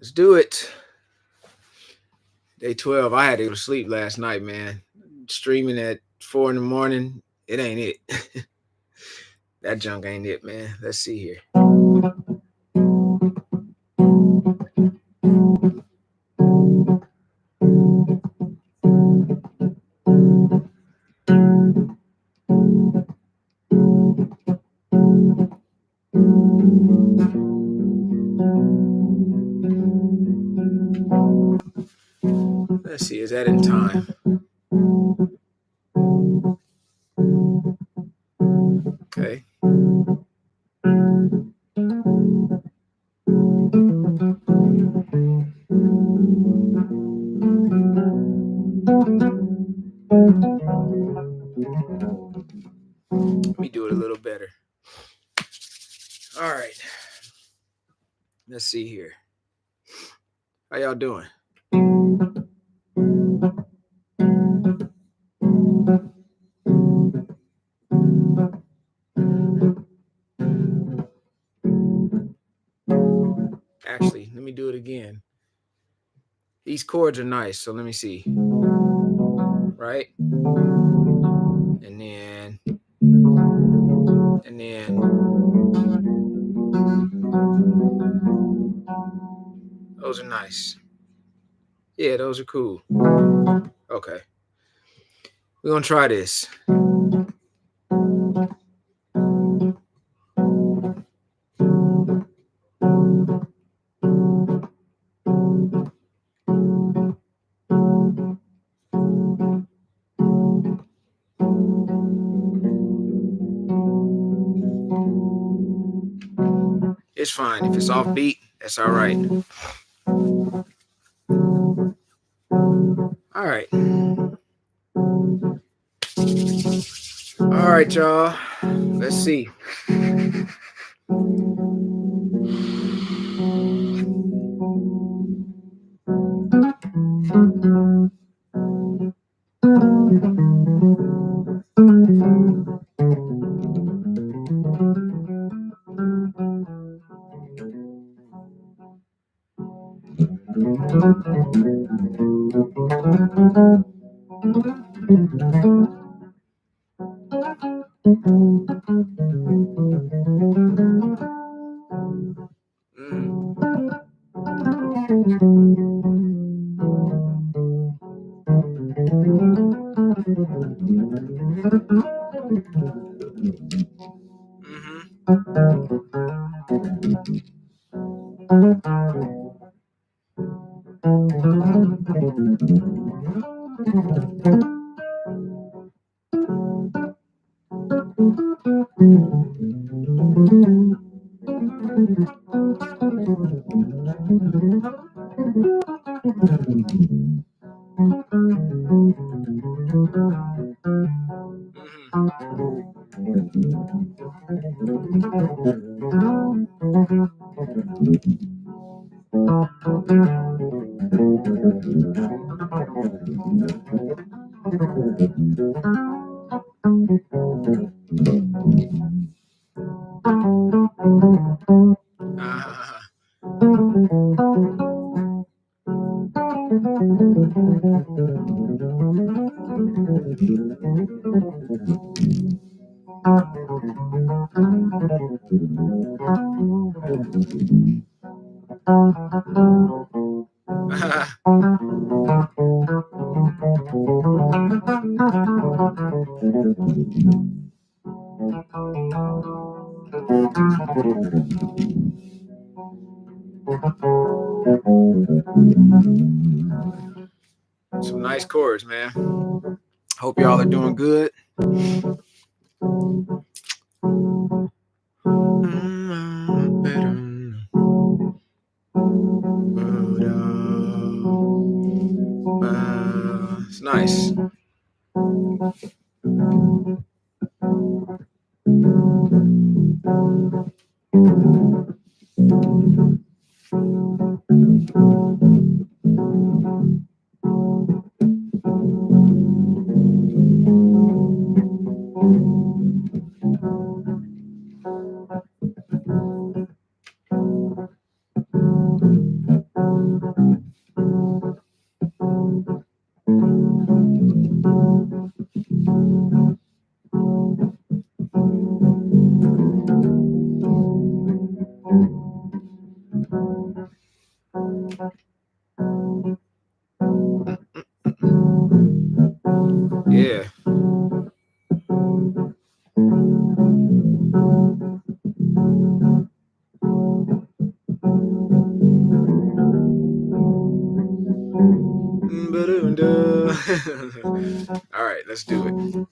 Let's do it. Day 12. I had to go to sleep last night, man. Streaming at 4 in the morning. It ain't it. That junk ain't it, man. Let's see here. Let's see, is that in time? Okay. Let me do it a little better. All right. Let's see here. How y'all doing? Actually, let me do it again. These chords are nice, so let me see. Right? And then those are nice. Yeah, those are cool. Okay. We're gonna try this. It's fine. If it's off beat, that's all right. All right. All right, y'all. Let's see. Some nice chords, man. Hope y'all are doing good. It's nice. Yeah. All right, let's do it.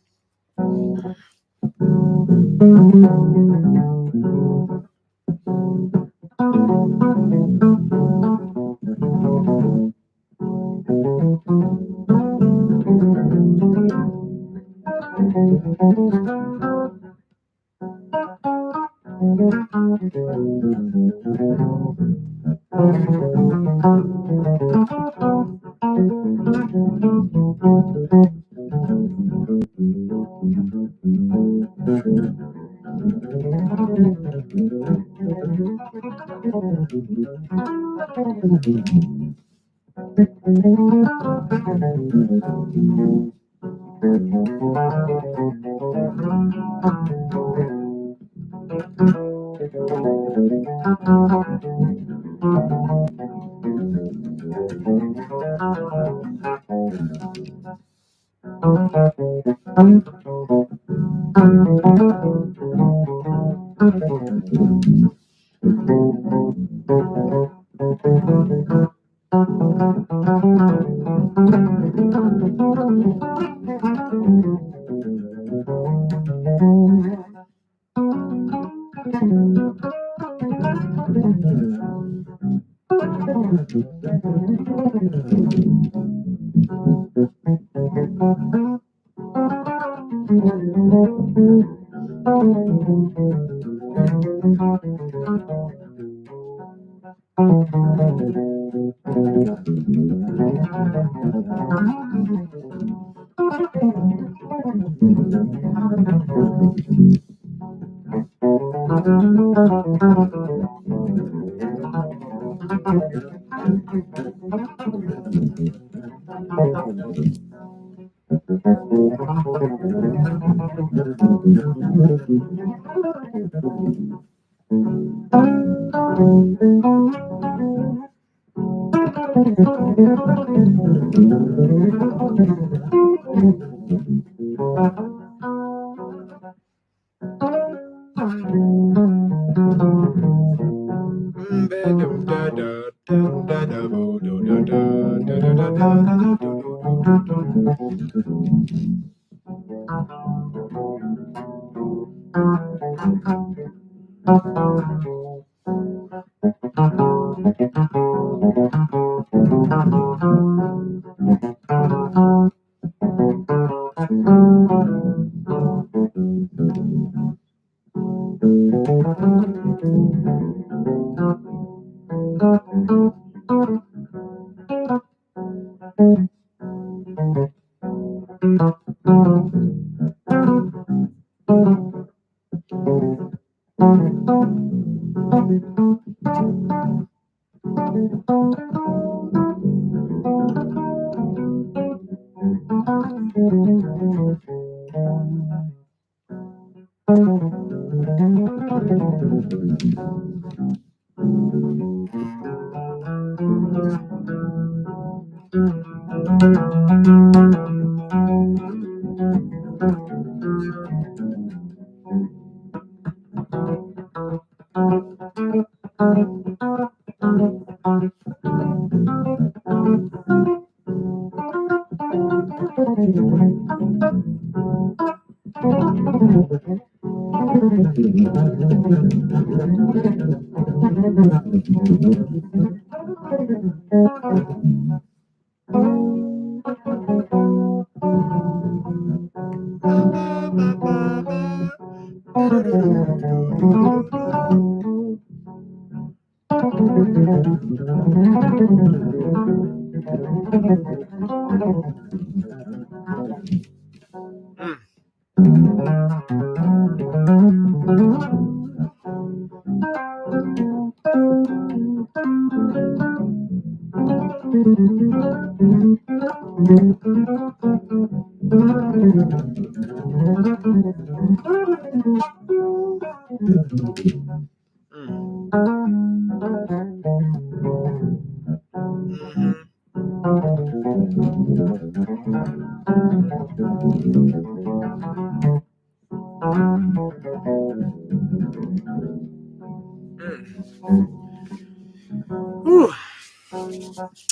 Whew.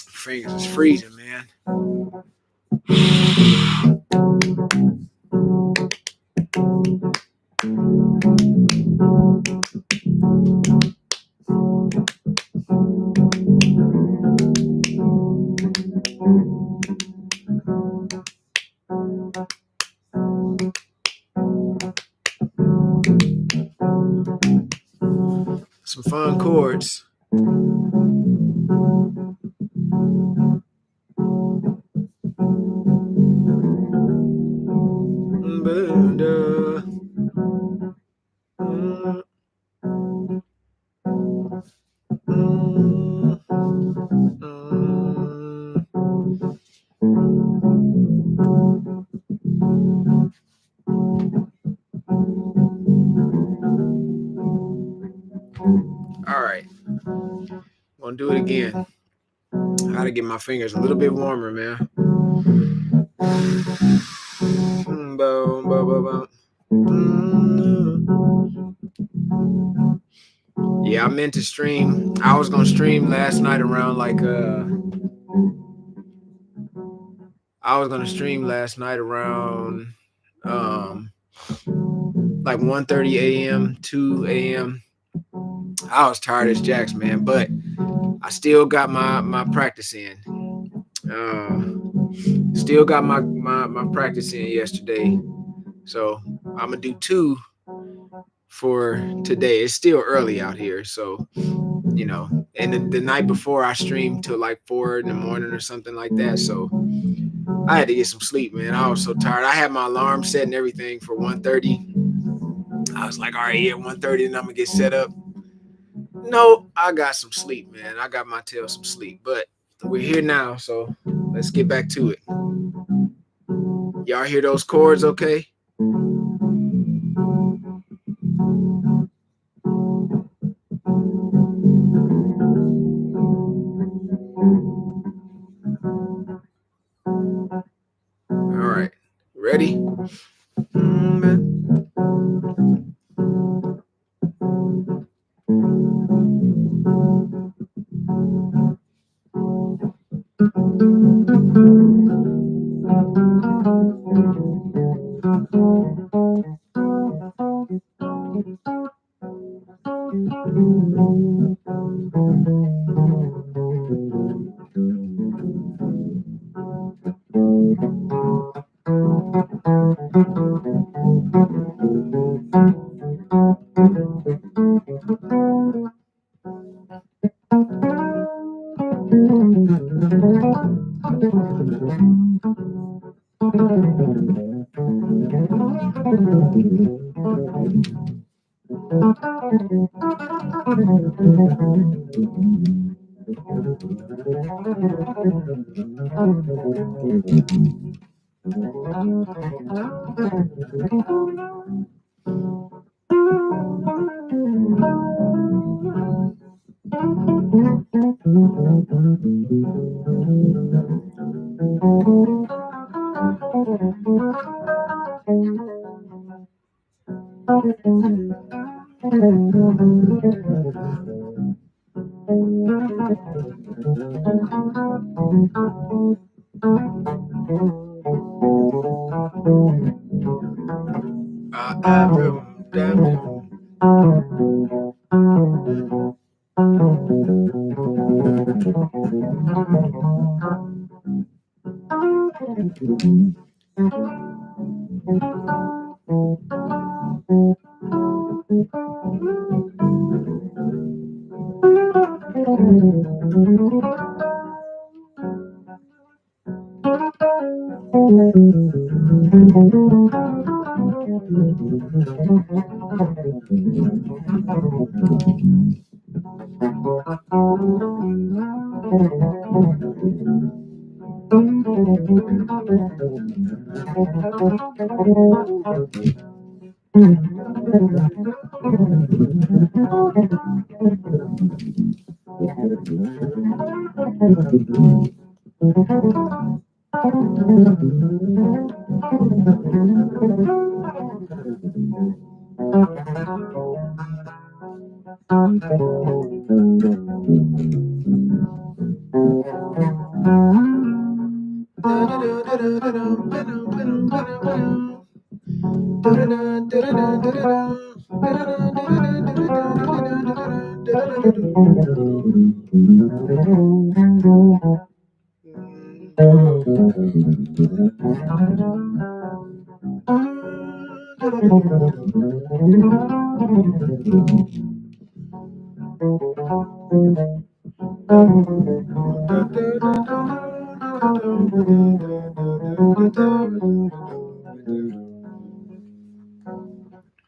Fingers is freezing, man. Some fun chords. All right, I'm gonna do it again. I gotta get my fingers a little bit warmer, man. Yeah, I meant to stream. I was gonna stream last night around like like 1:30 a.m., 2 a.m. I was tired as jacks, man, but I still got my practice in. Still got my practice in yesterday. So I'm gonna do 2 for today. It's still early out here, so you know. And the night before I streamed till like 4 in the morning or something like that. So I had to get some sleep, man. I was so tired. I had my alarm set and everything for 1:30. I was like, all right, yeah, 1:30, and I'm gonna get set up. No, I got some sleep, man. I got my tail some sleep, but we're here now, so let's get back to it. Y'all hear those chords okay? All right, ready?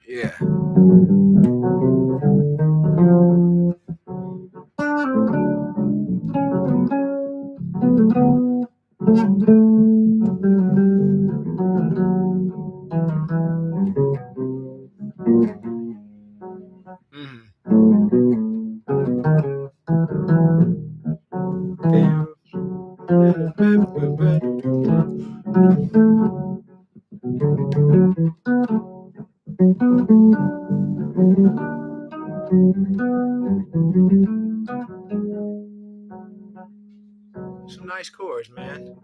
Yeah. Some nice chords, man.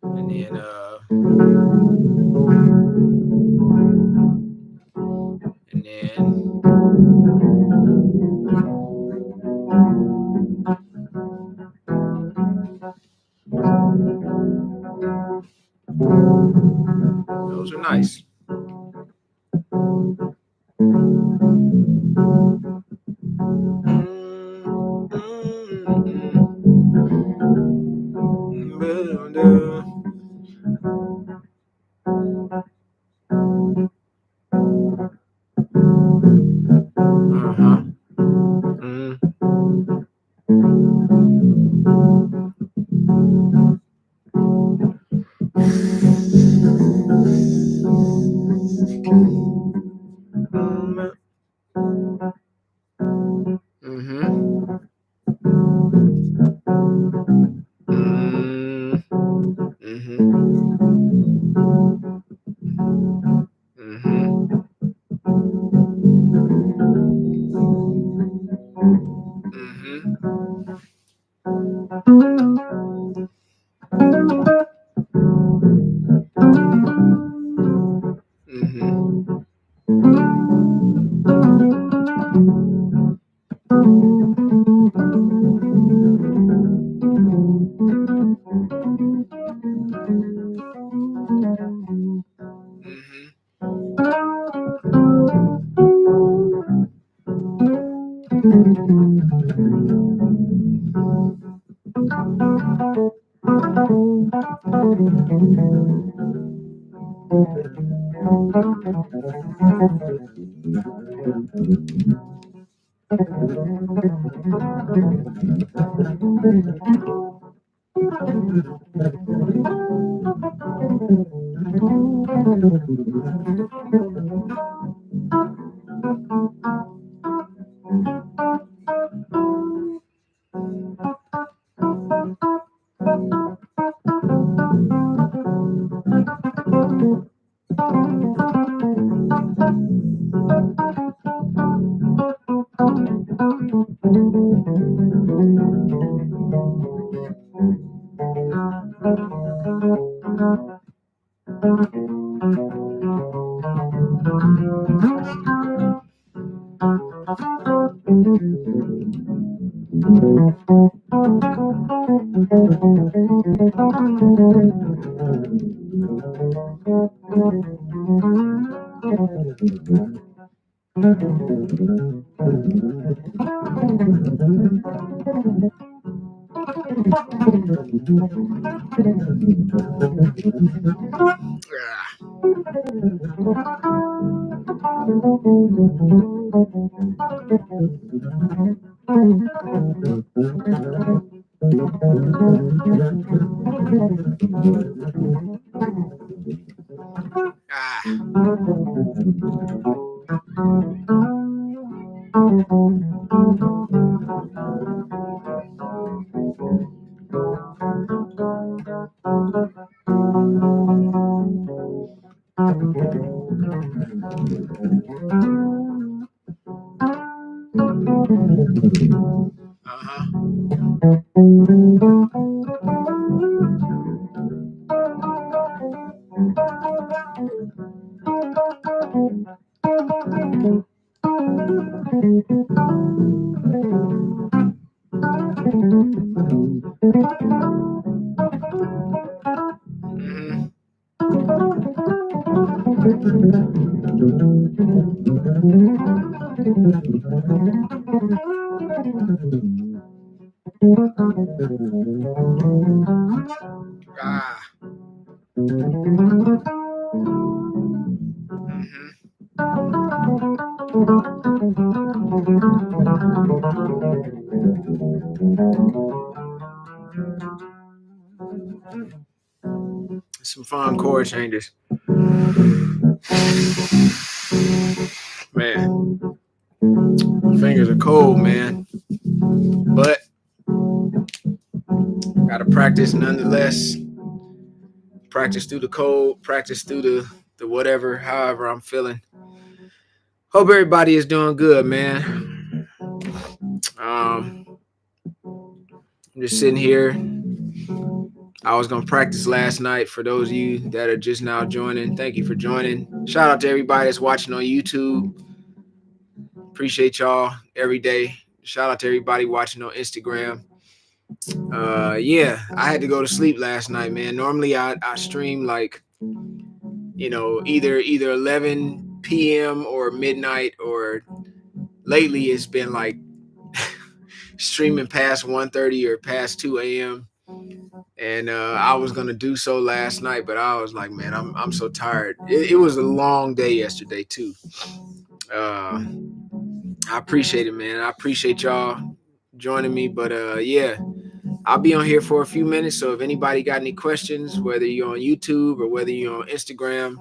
And then those are nice. Uh-huh. Mhm. Ah. Mhm. Some fun chord changes. Man, fingers are cold, man. But gotta practice nonetheless. Practice through the cold, practice through the whatever, however I'm feeling. Hope everybody is doing good, man. I'm just sitting here. I was gonna practice last night. For those of you that are just now joining, thank you for joining. Shout out to everybody that's watching on YouTube. Appreciate y'all every day. Shout out to everybody watching on Instagram. Yeah, I had to go to sleep last night, man. Normally I stream like, either 11 p.m. or midnight, or lately it's been like streaming past 1:30 or past 2 a.m. And I was gonna do so last night, but I was like, man, I'm so tired. It was a long day yesterday too. Uh, I appreciate it, man. I appreciate y'all joining me. But yeah, I'll be on here for a few minutes. So if anybody got any questions, whether you're on YouTube or whether you're on Instagram,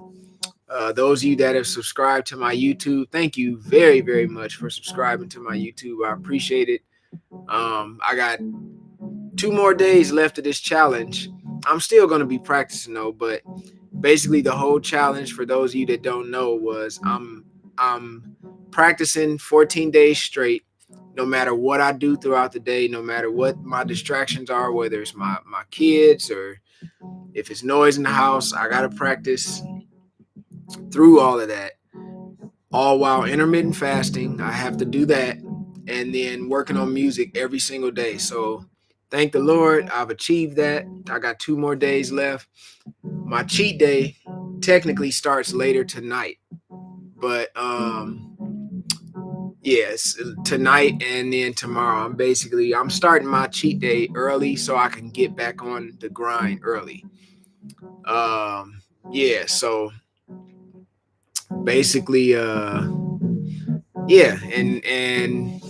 those of you that have subscribed to my YouTube, thank you very, very much for subscribing to my YouTube. I appreciate it. I got 2 more days left of this challenge. I'm still going to be practicing though, but basically the whole challenge, for those of you that don't know, was I'm practicing 14 days straight, no matter what I do throughout the day, no matter what my distractions are, whether it's my kids or if it's noise in the house. I got to practice through all of that, all while intermittent fasting. I have to do that, and then working on music every single day. So thank the Lord, I've achieved that. I got 2 more days left. My cheat day technically starts later tonight, but yes, tonight and then tomorrow. I'm starting my cheat day early so I can get back on the grind early. Yeah, so basically yeah, and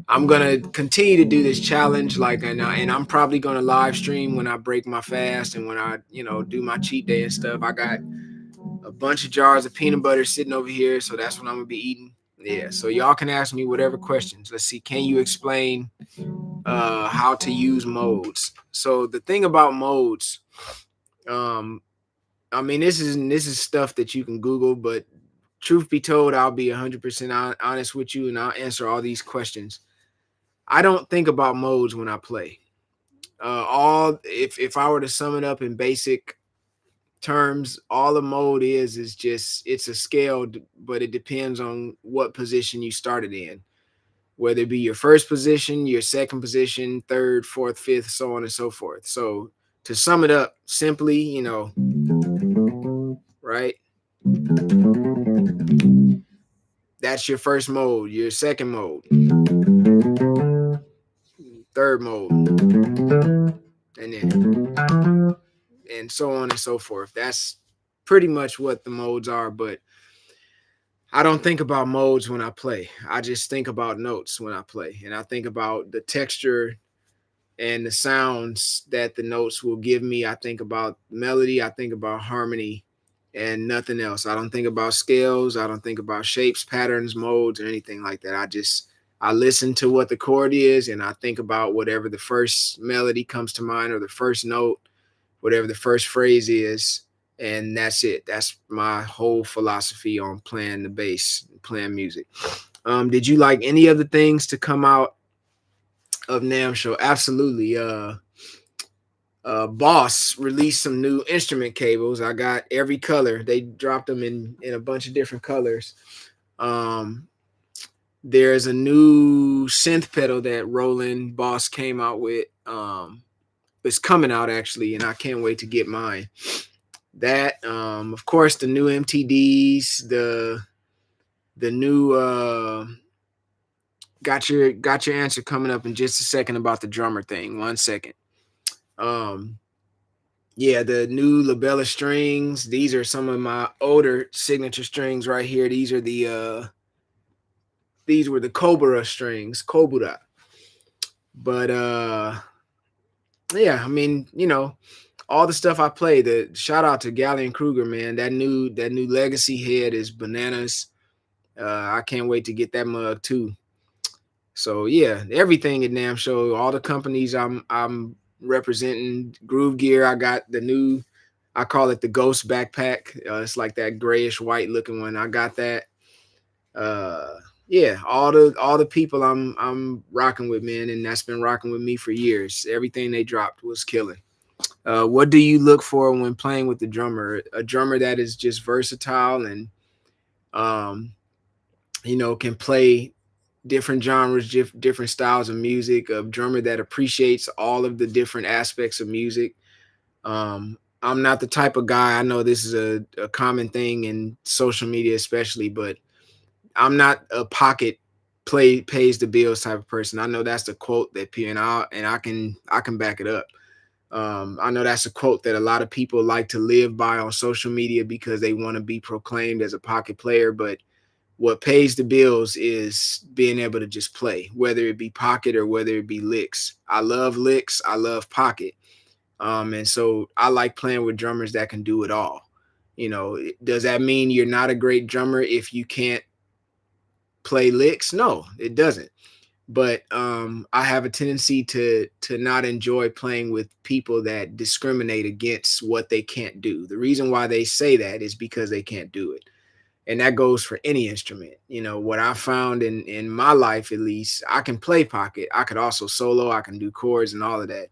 I'm gonna continue to do this challenge, like, and I'm probably gonna live stream when I break my fast and when I, do my cheat day and stuff. I got a bunch of jars of peanut butter sitting over here, so that's what I'm gonna be eating. Yeah, so y'all can ask me whatever questions. Let's see, can you explain how to use modes? So the thing about modes, um, I mean, this is stuff that you can Google, but truth be told, I'll be 100% honest with you, and I'll answer all these questions. I don't think about modes when I play. All if I were to sum it up in basic terms, all a mode is just, it's a scale, but it depends on what position you started in, whether it be your first position, your second position, third, fourth, fifth, so on and so forth. So to sum it up simply, right? That's your first mode, your second mode, third mode, and so on and so forth. That's pretty much what the modes are, but I don't think about modes when I play. I just think about notes when I play, and I think about the texture and the sounds that the notes will give me. I think about melody, I think about harmony, and nothing else. I don't think about scales. I don't think about shapes, patterns, modes, or anything like that. I listen to what the chord is, and I think about whatever the first melody comes to mind or the first note, whatever the first phrase is, and that's it. That's my whole philosophy on playing the bass, playing music. Did you like any of the things to come out of NAMM show? Absolutely. Boss released some new instrument cables. I got every color. They dropped them in a bunch of different colors. Um, there's a new synth pedal that Roland Boss came out with. It's coming out actually, and I can't wait to get mine. That, of course, the new MTDs, the new got your answer coming up in just a second about the drummer thing. 1 second. Yeah, the new Labella strings. These are some of my older signature strings right here. These were the Cobra strings, Kobura. But yeah, I mean, all the stuff I play. The shout out to Gallion Kruger, man. That new Legacy head is bananas. I can't wait to get that mug too. So yeah, everything at NAMM show, all the companies I'm representing, Groove Gear. I got the new, I call it the Ghost backpack. It's like that grayish white looking one. I got that. Yeah, all the people I'm rocking with, man, and that's been rocking with me for years. Everything they dropped was killing. What do you look for when playing with the drummer? A drummer that is just versatile and um, can play different genres, different styles of music, a drummer that appreciates all of the different aspects of music. I'm not the type of guy, I know this is a common thing in social media, especially, but I'm not a pocket pays the bills type of person. I know that's the quote that people, and I can back it up. I know that's a quote that a lot of people like to live by on social media because they want to be proclaimed as a pocket player, but what pays the bills is being able to just play, whether it be pocket or whether it be licks. I love licks. I love pocket. And so I like playing with drummers that can do it all. Does that mean you're not a great drummer if you can't play licks? No, it doesn't. But I have a tendency to not enjoy playing with people that discriminate against what they can't do. The reason why they say that is because they can't do it. And that goes for any instrument. What I found in my life, at least, I can play pocket. I could also solo. I can do chords and all of that.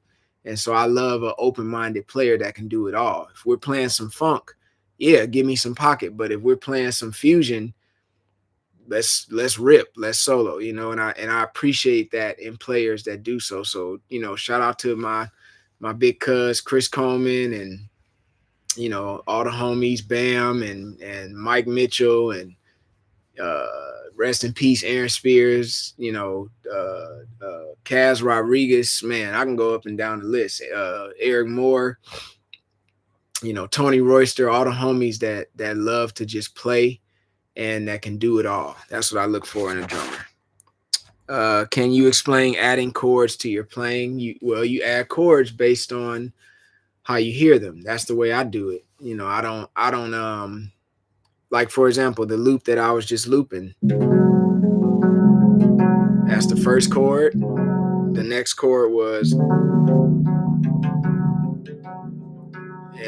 And so I love an open-minded player that can do it all. If we're playing some funk, yeah, give me some pocket. But if we're playing some fusion, let's rip, let's solo. And I appreciate that in players that do so. So shout out to my big cuz Chris Coleman and all the homies, Bam and Mike Mitchell, and rest in peace, Aaron Spears, Kaz Rodriguez, man, I can go up and down the list. Eric Moore, Tony Royster, all the homies that love to just play and that can do it all. That's what I look for in a drummer. Can you explain adding chords to your playing? You add chords based on how you hear them. That's the way I do it. I don't like, for example, the loop that I was just looping. That's the first chord. The next chord was, and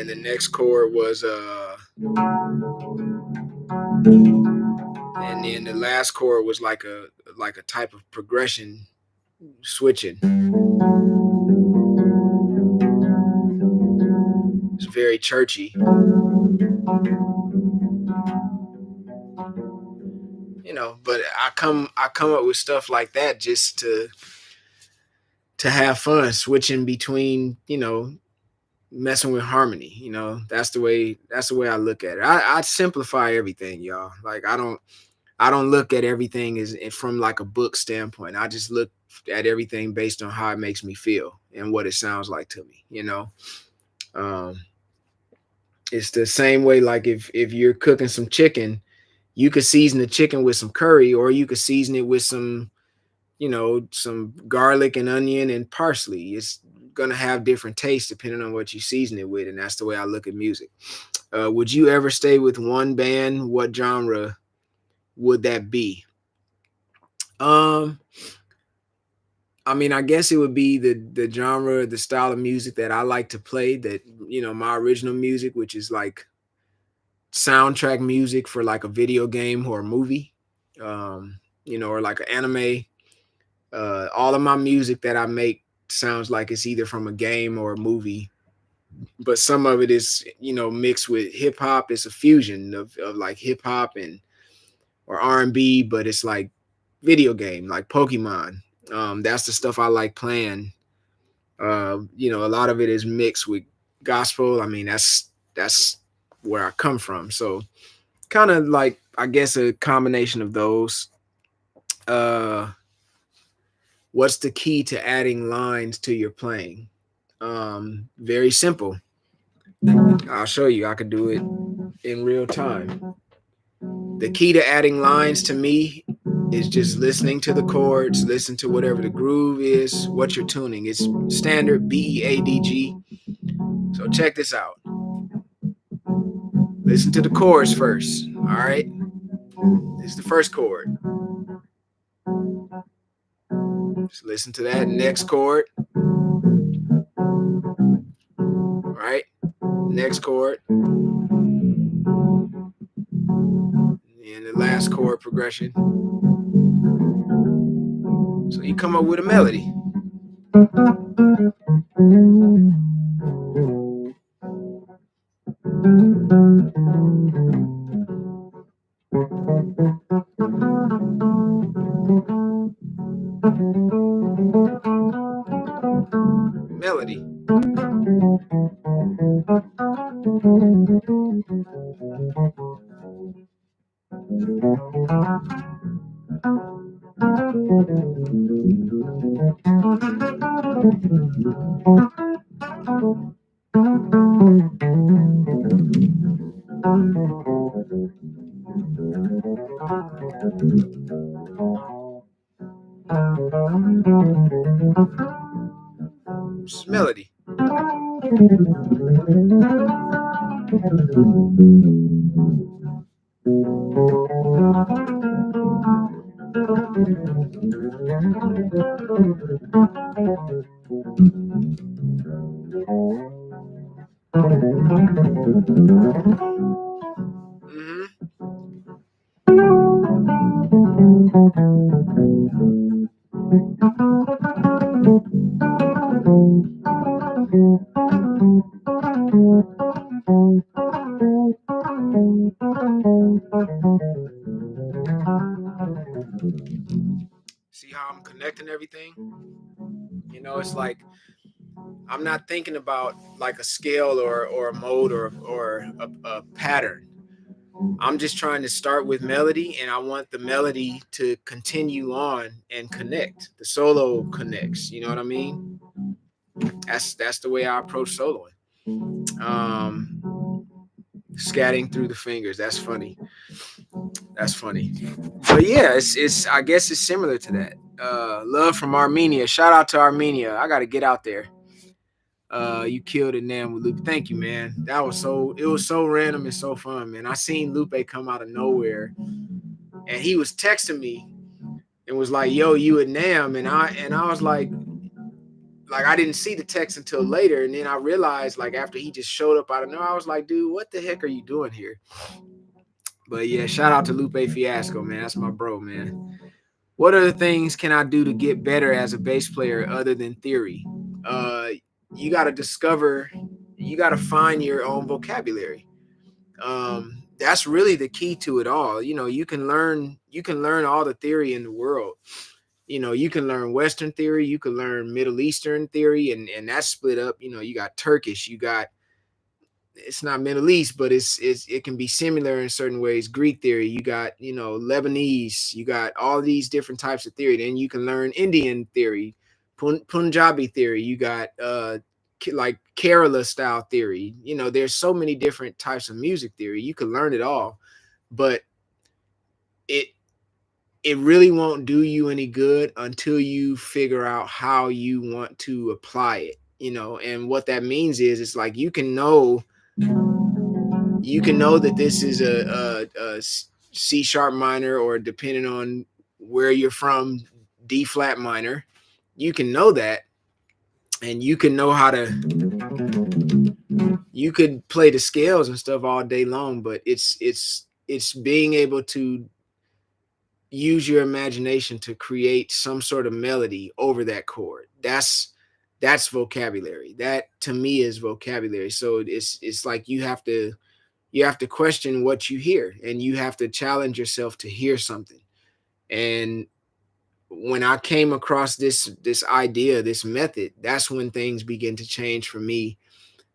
the next chord was and then the last chord was like a type of progression switching. It's very churchy. But I come up with stuff like that just to have fun, switching between, messing with harmony. That's the way I look at it. I simplify everything, y'all. Like I don't look at everything as from like a book standpoint. I just look at everything based on how it makes me feel and what it sounds like to me. It's the same way. Like if you're cooking some chicken, you could season the chicken with some curry, or you could season it with some some garlic and onion and parsley. It's gonna have different tastes depending on what you season it with, and that's the way I look at music. Would you ever stay with one band? What genre would that be? Um, I mean, I guess it would be the genre, the style of music that I like to play. That my original music, which is like soundtrack music for like a video game or a movie, or like an anime. All of my music that I make sounds like it's either from a game or a movie, but some of it is mixed with hip hop. It's a fusion of like hip hop and or R&B, but it's like video game like Pokemon. That's the stuff I like playing. A lot of it is mixed with gospel. I mean, that's where I come from. So kind of like I guess a combination of those. Uh, what's the key to adding lines to your playing? Very simple. I'll show you. I could do it in real time. The key to adding lines to me is just listening to the chords, listen to whatever the groove is, what you're tuning. It's standard BEADG. So check this out. Listen to the chords first. All right. This is the first chord. Just listen to that next chord. All right. Next chord. And the last chord progression. So you come up with a melody. Melody. Just melody. Mm-hmm. See how I'm connecting everything? It's like I'm not thinking about like a scale or a mode or a pattern. I'm just trying to start with melody, and I want the melody to continue on and connect. The solo connects. You know what I mean? That's the way I approach soloing. Scatting through the fingers. That's funny. That's funny. But yeah, it's I guess it's similar to that. Love from Armenia. Shout out to Armenia. I gotta get out there. You killed it, Nam with Lupe. Thank you, man. It was so random and so fun, man. I seen Lupe come out of nowhere, and he was texting me and was like, "Yo, you and Nam," and I was like I didn't see the text until later, and then I realized like after he just showed up out of nowhere, I was like, "Dude, what the heck are you doing here?" But yeah, shout out to Lupe Fiasco, man. That's my bro, man. What other things can I do to get better as a bass player other than theory? Uh, you got to discover, you got to find your own vocabulary. That's really the key to it all. You can learn all the theory in the world. You can learn Western theory, you can learn Middle Eastern theory, and that's split up. You got Turkish, you got it's not Middle East, but it can be similar in certain ways. Greek theory, you got Lebanese, you got all these different types of theory. Then you can learn Indian theory, Punjabi theory. You got like Kerala style theory. There's so many different types of music theory. You can learn it all, but it it really won't do you any good until you figure out how you want to apply it, and what that means is it's like you can know that this is a C sharp minor, or depending on where you're from, D flat minor. You can know that, and you can know how you could play the scales and stuff all day long, but it's being able to use your imagination to create some sort of melody over that chord. That's vocabulary. That to me is vocabulary. So it's like you have to question what you hear, and you have to challenge yourself to hear something. And when I came across this idea, this method, that's when things begin to change for me.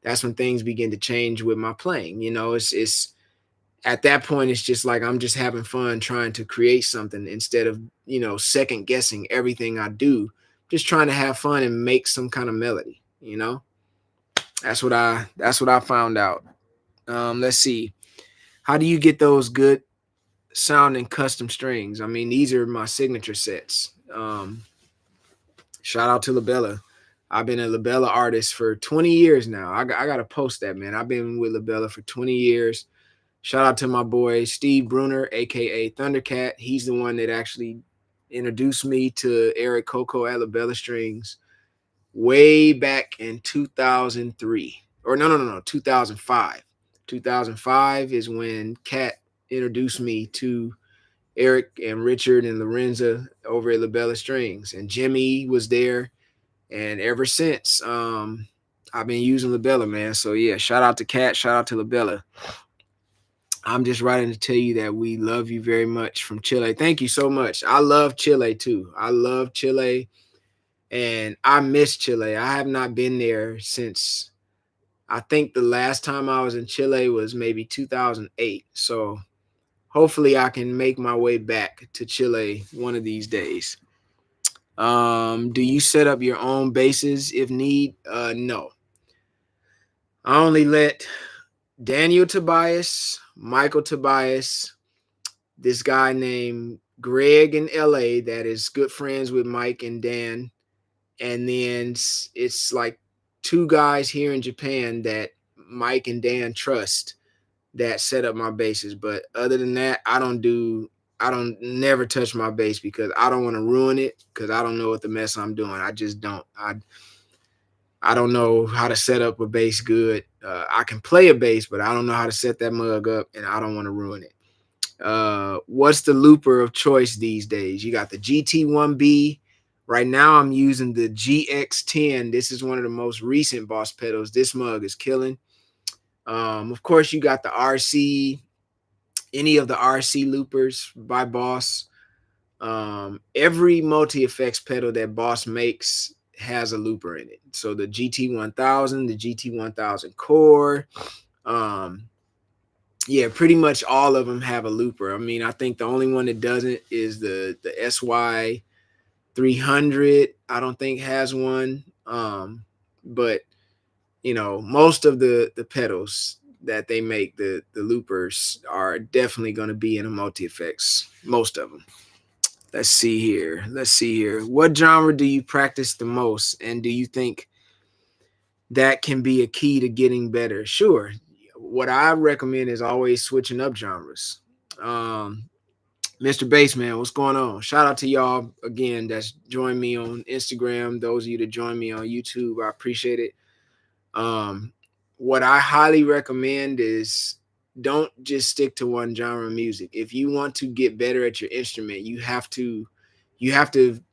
That's when things begin to change with my playing. It's at that point it's just like I'm just having fun trying to create something, instead of second guessing everything I do. Just trying to have fun and make some kind of melody. That's what I found out. Let's see. How do you get those good sounding custom strings? I mean, these are my signature sets. Shout out to Labella. I've been a Labella artist for 20 years now. I got to post that, man. I've been with Labella for 20 years. Shout out to my boy Steve Bruner, aka Thundercat. He's the one that actually introduced me to Eric Coco at Labella Strings way back in 2003. Or no, 2005. 2005 is when Cat introduced me to Eric and Richard and Lorenza over at Labella Strings, and Jimmy was there. And ever since, I've been using Labella, man. So yeah, shout out to Cat, shout out to Labella. I'm just writing to tell you that we love you very much from Chile. Thank you so much. I love Chile too. I love Chile, and I miss Chile. I have not been there since, I think the last time I was in Chile was maybe 2008. So hopefully I can make my way back to Chile one of these days. Do you set up your own bases if need? No. I only let Daniel Tobias, Michael Tobias, this guy named Greg in LA that is good friends with Mike and Dan. And then it's like two guys here in Japan that Mike and Dan trust that set up my bases. But other than that, I don't never touch my bass, because I don't want to ruin it, because I don't know what the mess I'm doing. I just don't. I don't know how to set up a bass good. I can play a bass, but I don't know how to set that mug up, and I don't want to ruin it. What's the looper of choice these days? You got the GT1B. Right now I'm using the GX10. This is one of the most recent Boss pedals. This mug is killing. Of course, you got the RC, any of the RC loopers by Boss. Every multi-effects pedal that Boss makes has a looper in it. So the GT1000, the GT1000 Core, yeah, pretty much all of them have a looper. I mean, I think the only one that doesn't is the SY 300. I don't think has one. But most of the pedals that they make, the loopers are definitely going to be in a multi-effects. Most of them. Let's see here. What genre do you practice the most, and do you think that can be a key to getting better? Sure. What I recommend is always switching up genres. Mr. Bassman, what's going on? Shout out to y'all again that's joined me on Instagram. Those of you that join me on YouTube, I appreciate it. What I highly recommend is don't just stick to one genre of music. If you want to get better at your instrument, you have to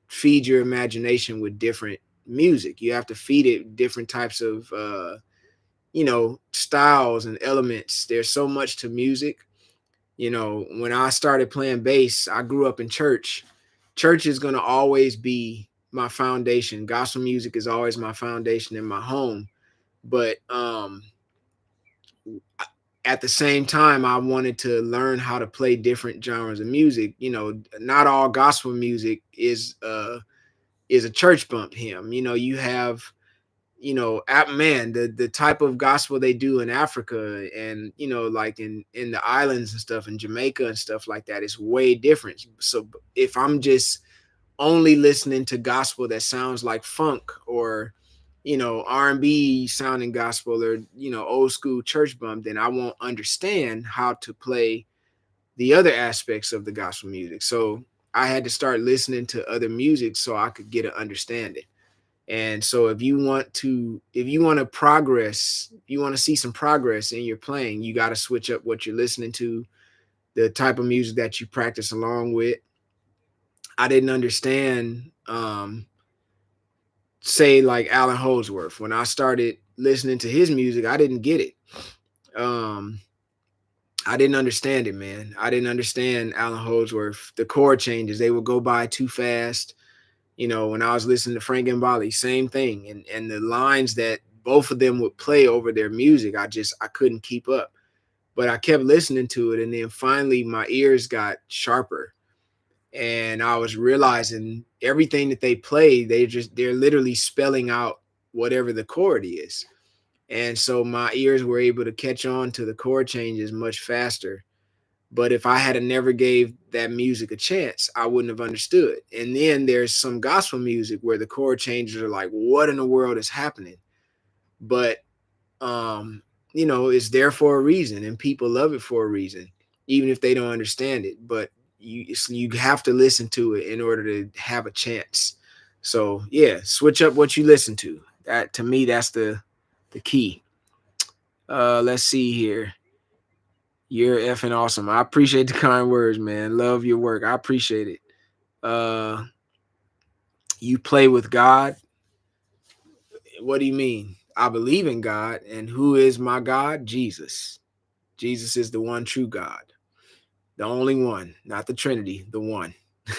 feed your imagination with different music. You have to feed it different types of styles and elements. There's so much to music. When I started playing bass, I grew up in church. Church is going to always be my foundation. Gospel music is always my foundation in my home. But at the same time, I wanted to learn how to play different genres of music. Not all gospel music is a church bump hymn. You have man, the type of gospel they do in Africa, and like in the islands and stuff, in Jamaica and stuff like that, is way different. So if I'm just only listening to gospel that sounds like funk, or R&B sounding gospel, or old school church bump, then I won't understand how to play the other aspects of the gospel music. So I had to start listening to other music so I could get an understanding. And so if you want to progress, you want to see some progress in your playing, you got to switch up what you're listening to, the type of music that you practice along with. I didn't understand, say, like Alan Holdsworth. When I started listening to his music, I didn't get it. I didn't understand it, man. I didn't understand Alan Holdsworth. The chord changes, they would go by too fast. When I was listening to Frank and Bali, same thing. And the lines that both of them would play over their music, I couldn't keep up. But I kept listening to it, and then finally my ears got sharper. And I was realizing everything that they play, they're literally spelling out whatever the chord is. And so my ears were able to catch on to the chord changes much faster. But if I had never gave that music a chance, I wouldn't have understood. And then there's some gospel music where the chord changes are like, what in the world is happening? But it's there for a reason, and people love it for a reason, even if they don't understand it. But you have to listen to it in order to have a chance. So yeah, switch up what you listen to. That, to me, that's the key. Let's see here. You're effing awesome. I appreciate the kind words, man. Love your work. I appreciate it. You play with God. What do you mean? I believe in God. And who is my God? Jesus. Jesus is the one true God. The only one, not the Trinity, the one.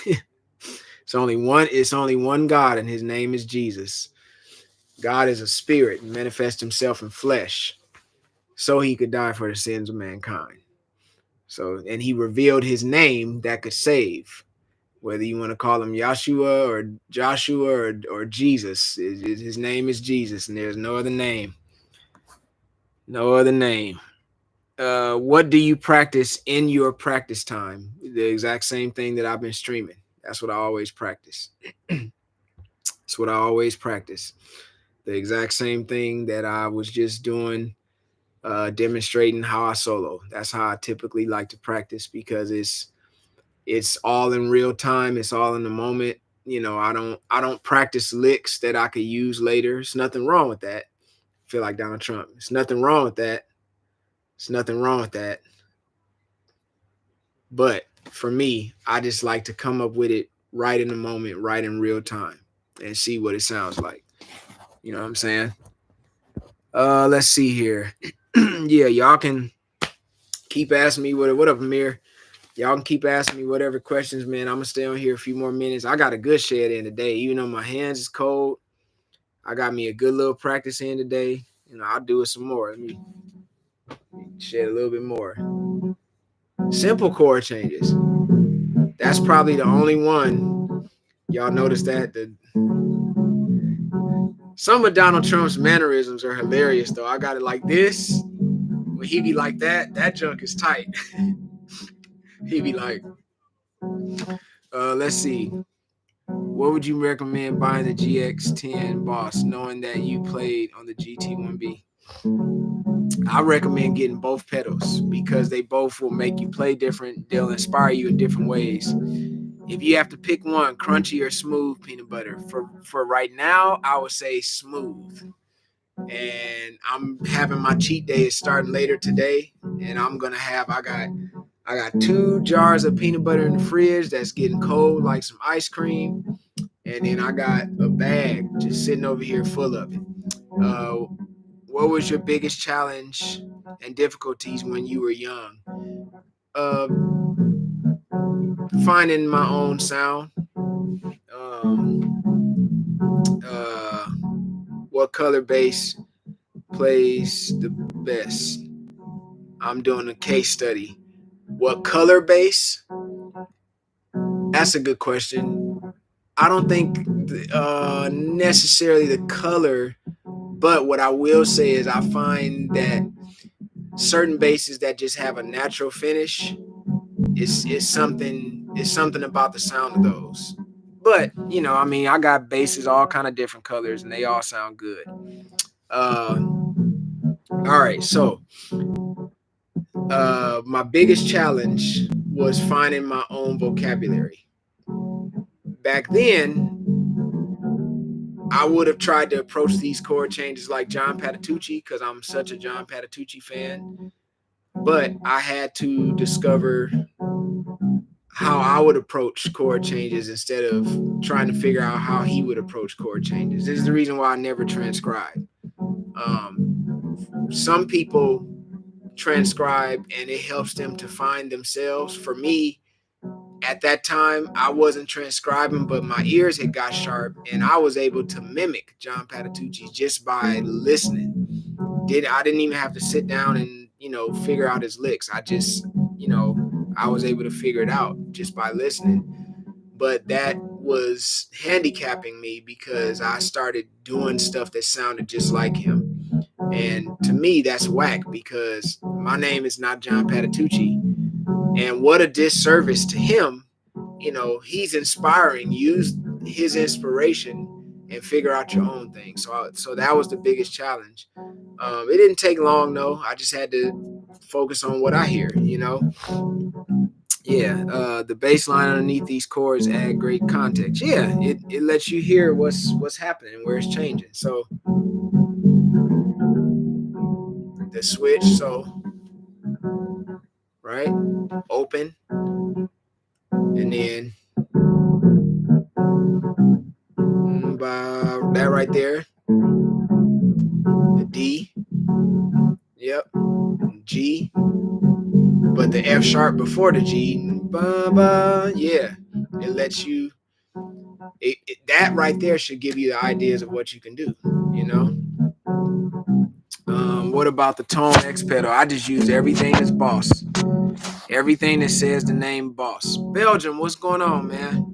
It's only one God, and his name is Jesus. God is a spirit and manifests himself in flesh so he could die for the sins of mankind. So, and he revealed his name that could save. Whether you want to call him Yahshua or Joshua or Jesus, his name is Jesus, and there's no other name. No other name. What do you practice in your practice time? The exact same thing that I've been streaming. That's what I always practice. That's what I always practice. The exact same thing that I was just doing, demonstrating how I solo. That's how I typically like to practice, because it's all in real time. It's all in the moment. I don't practice licks that I could use later. There's nothing wrong with that. I feel like Donald Trump. There's nothing wrong with that. There's nothing wrong with that. But for me, I just like to come up with it right in the moment, right in real time, and see what it sounds like. You know what I'm saying? Let's see here. Yeah, y'all can keep asking me what up, Amir. Y'all can keep asking me whatever questions, man. I'm gonna stay on here a few more minutes. I got a good shed in today, even though my hands is cold. I got me a good little practice in today. I'll do it some more. Let me shed a little bit more. Simple chord changes. That's probably the only one. Y'all notice that some of Donald Trump's mannerisms are hilarious, though. I got it like this. When he be like that, that junk is tight. He be like, let's see. What would you recommend buying the GX10 Boss, knowing that you played on the GT1B? I recommend getting both pedals, because they both will make you play different. They'll inspire you in different ways. If you have to pick one, crunchy or smooth peanut butter, for right now, I would say smooth. And I'm having my cheat day starting later today, and I got 2 jars of peanut butter in the fridge that's getting cold like some ice cream, and then I got a bag just sitting over here full of it. What was your biggest challenge and difficulties when you were young? Finding my own sound. What color bass plays the best? I'm doing a case study. What color bass? That's a good question. I don't think necessarily the color, But what I will say is I find that certain basses that just have a natural finish is something about the sound of those. But I mean, I got basses all kind of different colors, and they all sound good. All right, so my biggest challenge was finding my own vocabulary. Back then, I would have tried to approach these chord changes like John Patitucci because I'm such a John Patitucci fan. But I had to discover how I would approach chord changes instead of trying to figure out how he would approach chord changes. This is the reason why I never transcribe. Some people transcribe and it helps them to find themselves. For me, at that time, I wasn't transcribing, but my ears had got sharp and I was able to mimic John Patitucci just by listening. I didn't even have to sit down and figure out his licks. I was able to figure it out just by listening. But that was handicapping me because I started doing stuff that sounded just like him. And to me, that's whack because my name is not John Patitucci. And what a disservice to him. He's inspiring. Use his inspiration and figure out your own thing. So that was the biggest challenge. It didn't take long though. I just had to focus on what I hear. The bass line underneath these chords add great context. Yeah, it lets you hear what's happening, where it's changing. So the switch, so right, open, and then that right there, the D, yep, G, but the F sharp before the G, yeah, it lets you. That right there should give you the ideas of what you can do. What about the tone X pedal? I just use everything that's Boss. Everything that says the name Boss. Belgium, what's going on, man?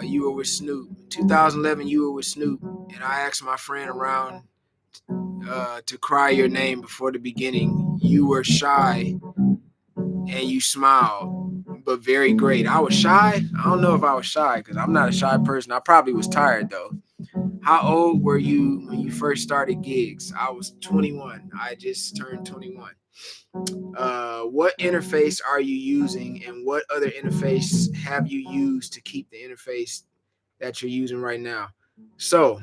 You were with Snoop. 2011, you were with Snoop, and I asked my friend around to cry your name before the beginning. You were shy, and you smiled, but very great. I was shy. I don't know if I was shy because I'm not a shy person. I probably was tired though. How old were you when you first started gigs? I was 21. I just turned 21. What interface are you using, and what other interface have you used to keep the interface that you're using right now? So,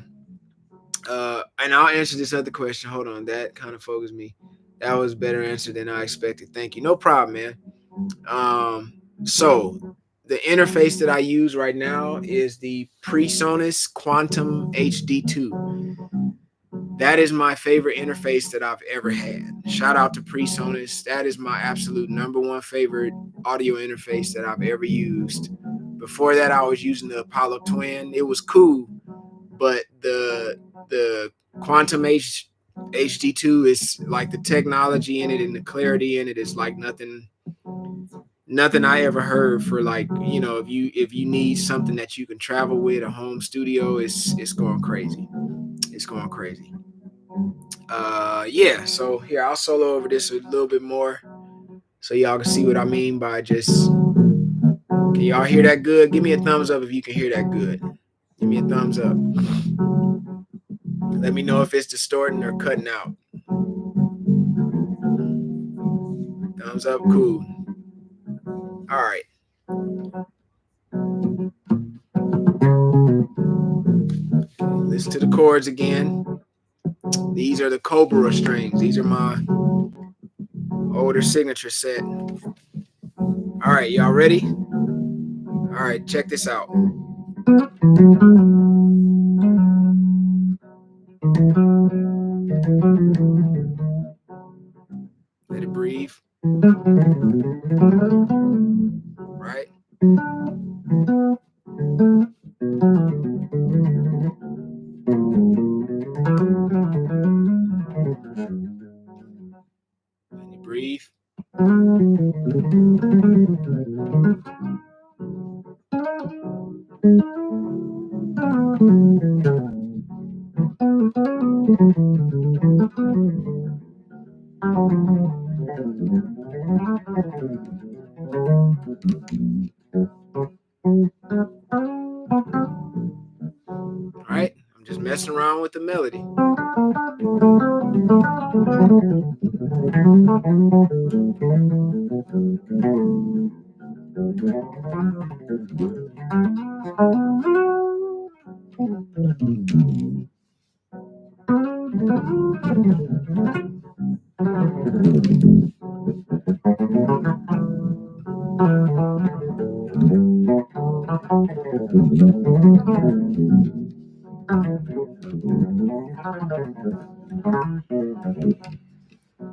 and I'll answer this other question. Hold on, that kind of focused me. That was a better answer than I expected. Thank you. No problem, man. So the interface that I use right now is the PreSonus Quantum HD2. That is my favorite interface that I've ever had. Shout out to PreSonus. That is my absolute number one favorite audio interface that I've ever used. Before that, I was using the Apollo Twin. It was cool, but the Quantum HD2 is like the technology in it and the clarity in it is like nothing I ever heard for if you need something that you can travel with, a home studio, it's going crazy. It's going crazy. So here I'll solo over this a little bit more so y'all can see what I mean by just. Can y'all hear that good? Give me a thumbs up if you can hear that good. Give me a thumbs up. Let me know if it's distorting or cutting out. Thumbs up, cool. All right. Listen to the chords again. These are the Cobra strings. These are my older signature set. All right, y'all ready? All right, check this out. Let it breathe. Right? Let it breathe. All right, I'm just messing around with the melody.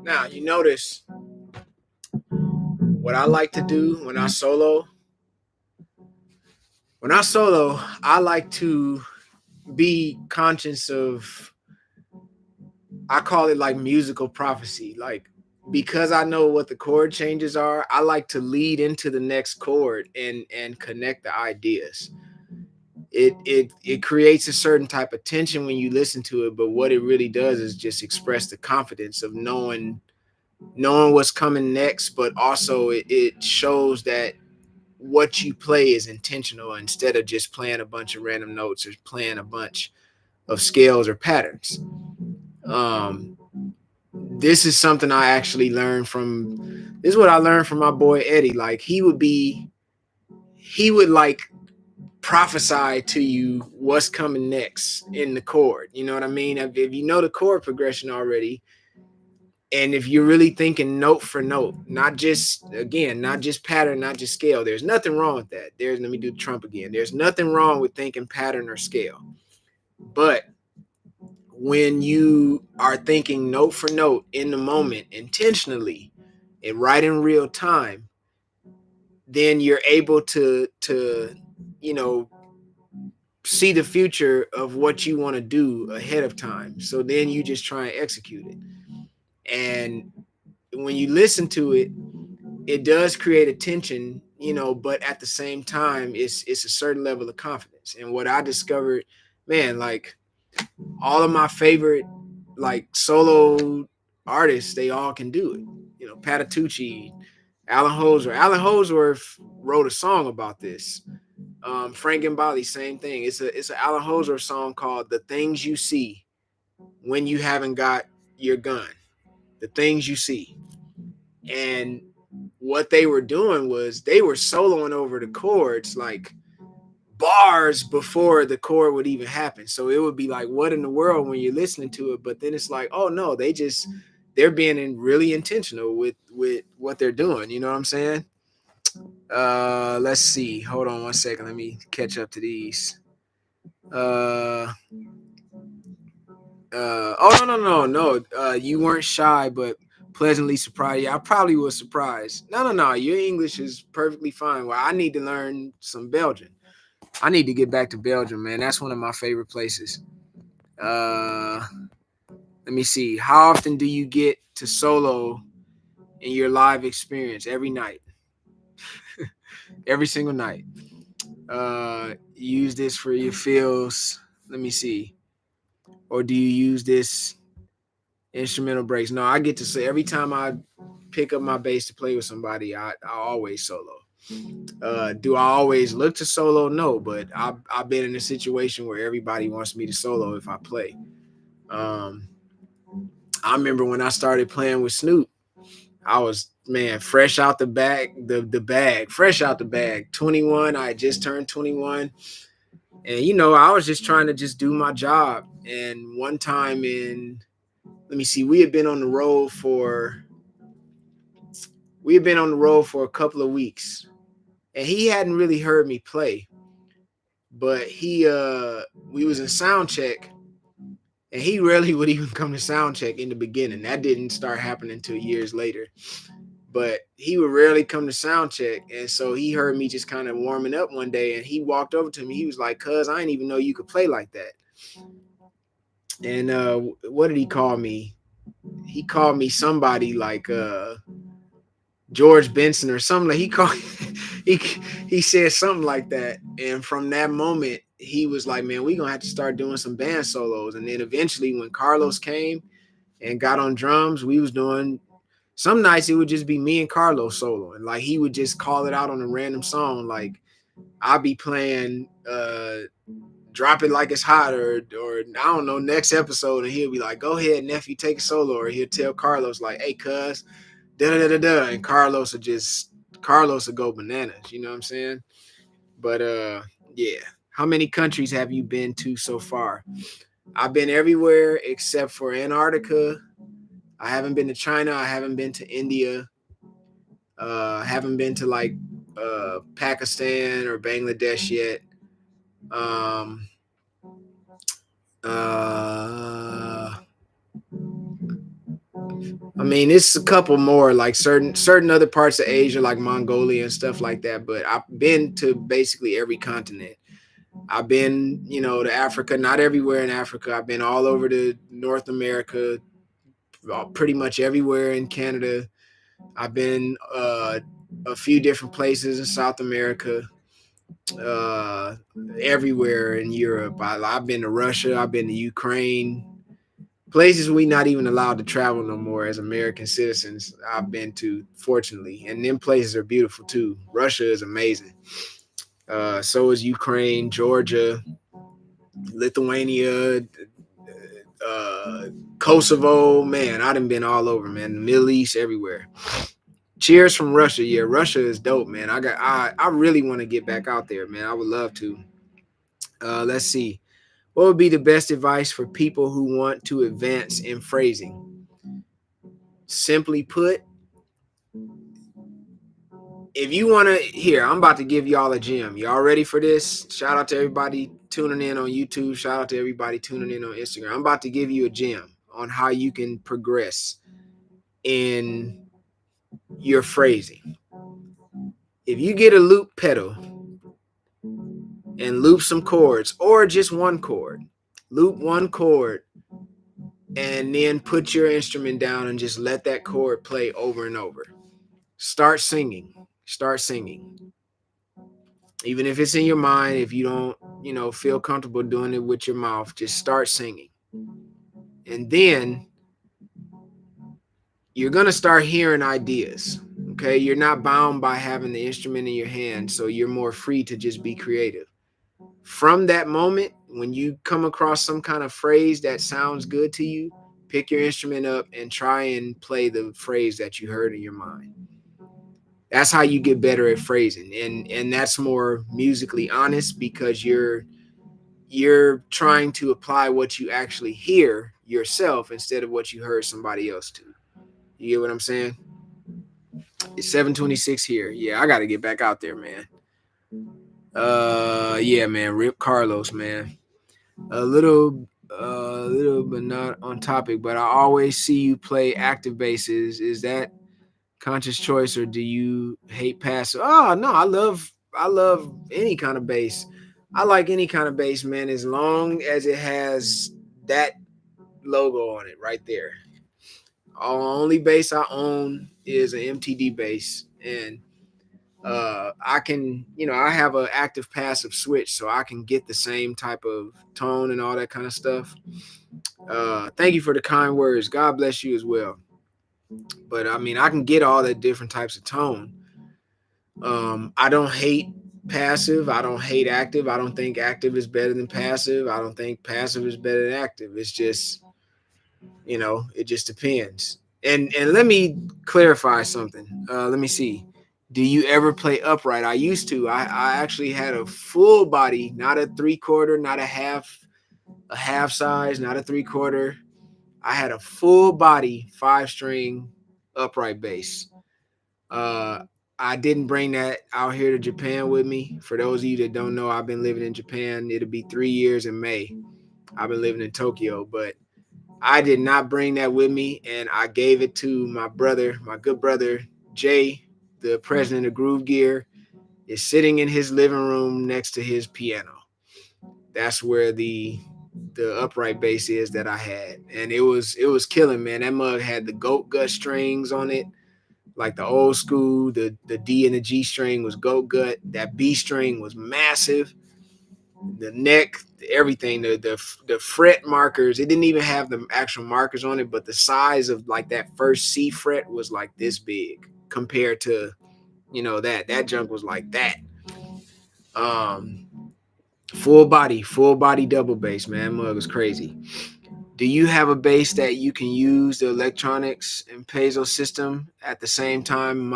Now, you notice what I like to do when I solo. When I solo, I like to be conscious of, I call it like musical prophecy. Like, because I know what the chord changes are, I like to lead into the next chord and connect the ideas. It creates a certain type of tension when you listen to it, but what it really does is just express the confidence of knowing what's coming next, but also it shows that what you play is intentional instead of just playing a bunch of random notes or playing a bunch of scales or patterns. Um, this is something I actually learned from. This is what I learned from my boy Eddie. Like he would like prophesy to you what's coming next in the chord. You know what I mean? If you know the chord progression already, and if you're really thinking note for note, not just pattern, not just scale, there's nothing wrong with that. Let me do Trump again. There's nothing wrong with thinking pattern or scale. But when you are thinking note for note in the moment intentionally and right in real time, then you're able to you know see the future of what you want to do ahead of time. So then you just try and execute it. And when you listen to it, it does create a tension, but at the same time, it's a certain level of confidence. And what I discovered, man, like all of my favorite like solo artists, they all can do it. Patitucci, Alan Holdsworth. Alan Holdsworth wrote a song about this. Frank Gambale, same thing. It's an Alan Holdsworth song called "The Things You See When You Haven't Got Your Gun." The things you see. And what they were doing was they were soloing over the chords like bars before the chord would even happen. So it would be like, what in the world when you're listening to it? But then it's like, oh no, they're being really intentional with what they're doing. You know what I'm saying? Let's see. Hold on one second. Let me catch up to these. Oh no. You weren't shy, but pleasantly surprised. Yeah, I probably was surprised. No. Your English is perfectly fine. Well, I need to learn some Belgian. I need to get back to Belgium, man. That's one of my favorite places. Uh, Let me see. How often do you get to solo in your live experience? Every night, every single night. Use this for your feels. Let me see. Or do you use this instrumental breaks? No, I get to say every time I pick up my bass to play with somebody, I always solo. Do I always look to solo? No, but I've been in a situation where everybody wants me to solo if I play. I remember when I started playing with Snoop, I was, man, fresh out the bag, the bag, fresh out the bag. 21, I had just turned 21. And I was just trying to just do my job. And one time let me see, we had been on the road for a couple of weeks. And he hadn't really heard me play. But we was in sound check, and he rarely would even come to sound check in the beginning. That didn't start happening until years later. But he would rarely come to sound check. And so he heard me just kind of warming up one day, and he walked over to me. He was like, "Cuz, I didn't even know you could play like that." And what did he call me? He called me somebody like George Benson or something. Like he said something like that. And from that moment, he was like, "Man, we're gonna have to start doing some band solos." And then eventually when Carlos came and got on drums, we was doing Some nights it would just be me and Carlos soloing. Like he would just call it out on a random song. Like I'll be playing Drop It Like It's Hot or I don't know, next episode, and he'll be like, go ahead, nephew, take a solo. Or he'll tell Carlos, like, hey cuz, da da da da, and Carlos will go bananas, you know what I'm saying? But yeah. How many countries have you been to so far? I've been everywhere except for Antarctica. I haven't been to China. I haven't been to India. Haven't been to like Pakistan or Bangladesh yet. Um, I mean, it's a couple more, like certain other parts of Asia, like Mongolia and stuff like that. But I've been to basically every continent. I've been, to Africa, not everywhere in Africa. I've been all over to North America, pretty much everywhere in Canada. I've been a few different places in South America, uh, everywhere in Europe. I've been to Russia. I've been to Ukraine. Places we not even allowed to travel no more as American citizens. I've been to, fortunately, and them places are beautiful too. Russia is amazing. So is Ukraine, Georgia, Lithuania, Kosovo. Man, I done been all over, man. The Middle East, everywhere. Cheers from Russia. Yeah, Russia is dope, man. I really want to get back out there, man. I would love to. Let's see. What would be the best advice for people who want to advance in phrasing? Simply put, if you want to, here, I'm about to give y'all a gem. Y'all ready for this? Shout out to everybody tuning in on YouTube. Shout out to everybody tuning in on Instagram. I'm about to give you a gem on how you can progress in your phrasing. If you get a loop pedal and loop some chords, or just one chord, loop one chord, and then put your instrument down and just let that chord play over and over. Start singing. Even if it's in your mind, if you don't, feel comfortable doing it with your mouth, just start singing. And then you're going to start hearing ideas. Okay. You're not bound by having the instrument in your hand. So you're more free to just be creative. From that moment, when you come across some kind of phrase that sounds good to you, pick your instrument up and try and play the phrase that you heard in your mind. That's how you get better at phrasing. And that's more musically honest because you're trying to apply what you actually hear yourself instead of what you heard somebody else do. You get what I'm saying? It's 7:26 here. Yeah, I got to get back out there, man. Yeah, man. Rip Carlos, man. A little but not on topic, but I always see you play active basses. Is that conscious choice or do you hate passive? Oh no, I love any kind of bass. I like any kind of bass, man, as long as it has that logo on it right there. Only bass I own is an MTD bass, and I can, I have an active passive switch, so I can get the same type of tone and all that kind of stuff. Thank you for the kind words. God bless you as well. But I mean, I can get all the different types of tone. I don't hate passive. I don't hate active. I don't think active is better than passive. I don't think passive is better than active. It's just, it just depends. And let me clarify something. Let me see. Do you ever play upright? I used to. I actually had a full body, not a 3/4, not a half size, not a 3/4. I had a full body 5-string upright bass. I didn't bring that out here to Japan with me. For those of you that don't know, I've been living in Japan. It'll be 3 years in May. I've been living in Tokyo, but I did not bring that with me, and I gave it to my brother, my good brother, Jay, the president of Groove Gear, is sitting in his living room next to his piano. That's where the upright bass is that I had. And it was killing, man. That mug had the goat gut strings on it. Like the old school, the D and the G string was goat gut. That B string was massive. the neck, everything, the fret markers. It didn't even have the actual markers on it, but the size of like that first C fret was like this big compared to, that junk was like that. Um, full body double bass, man. Mug was crazy. Do you have a bass that you can use the electronics and piezo system at the same time?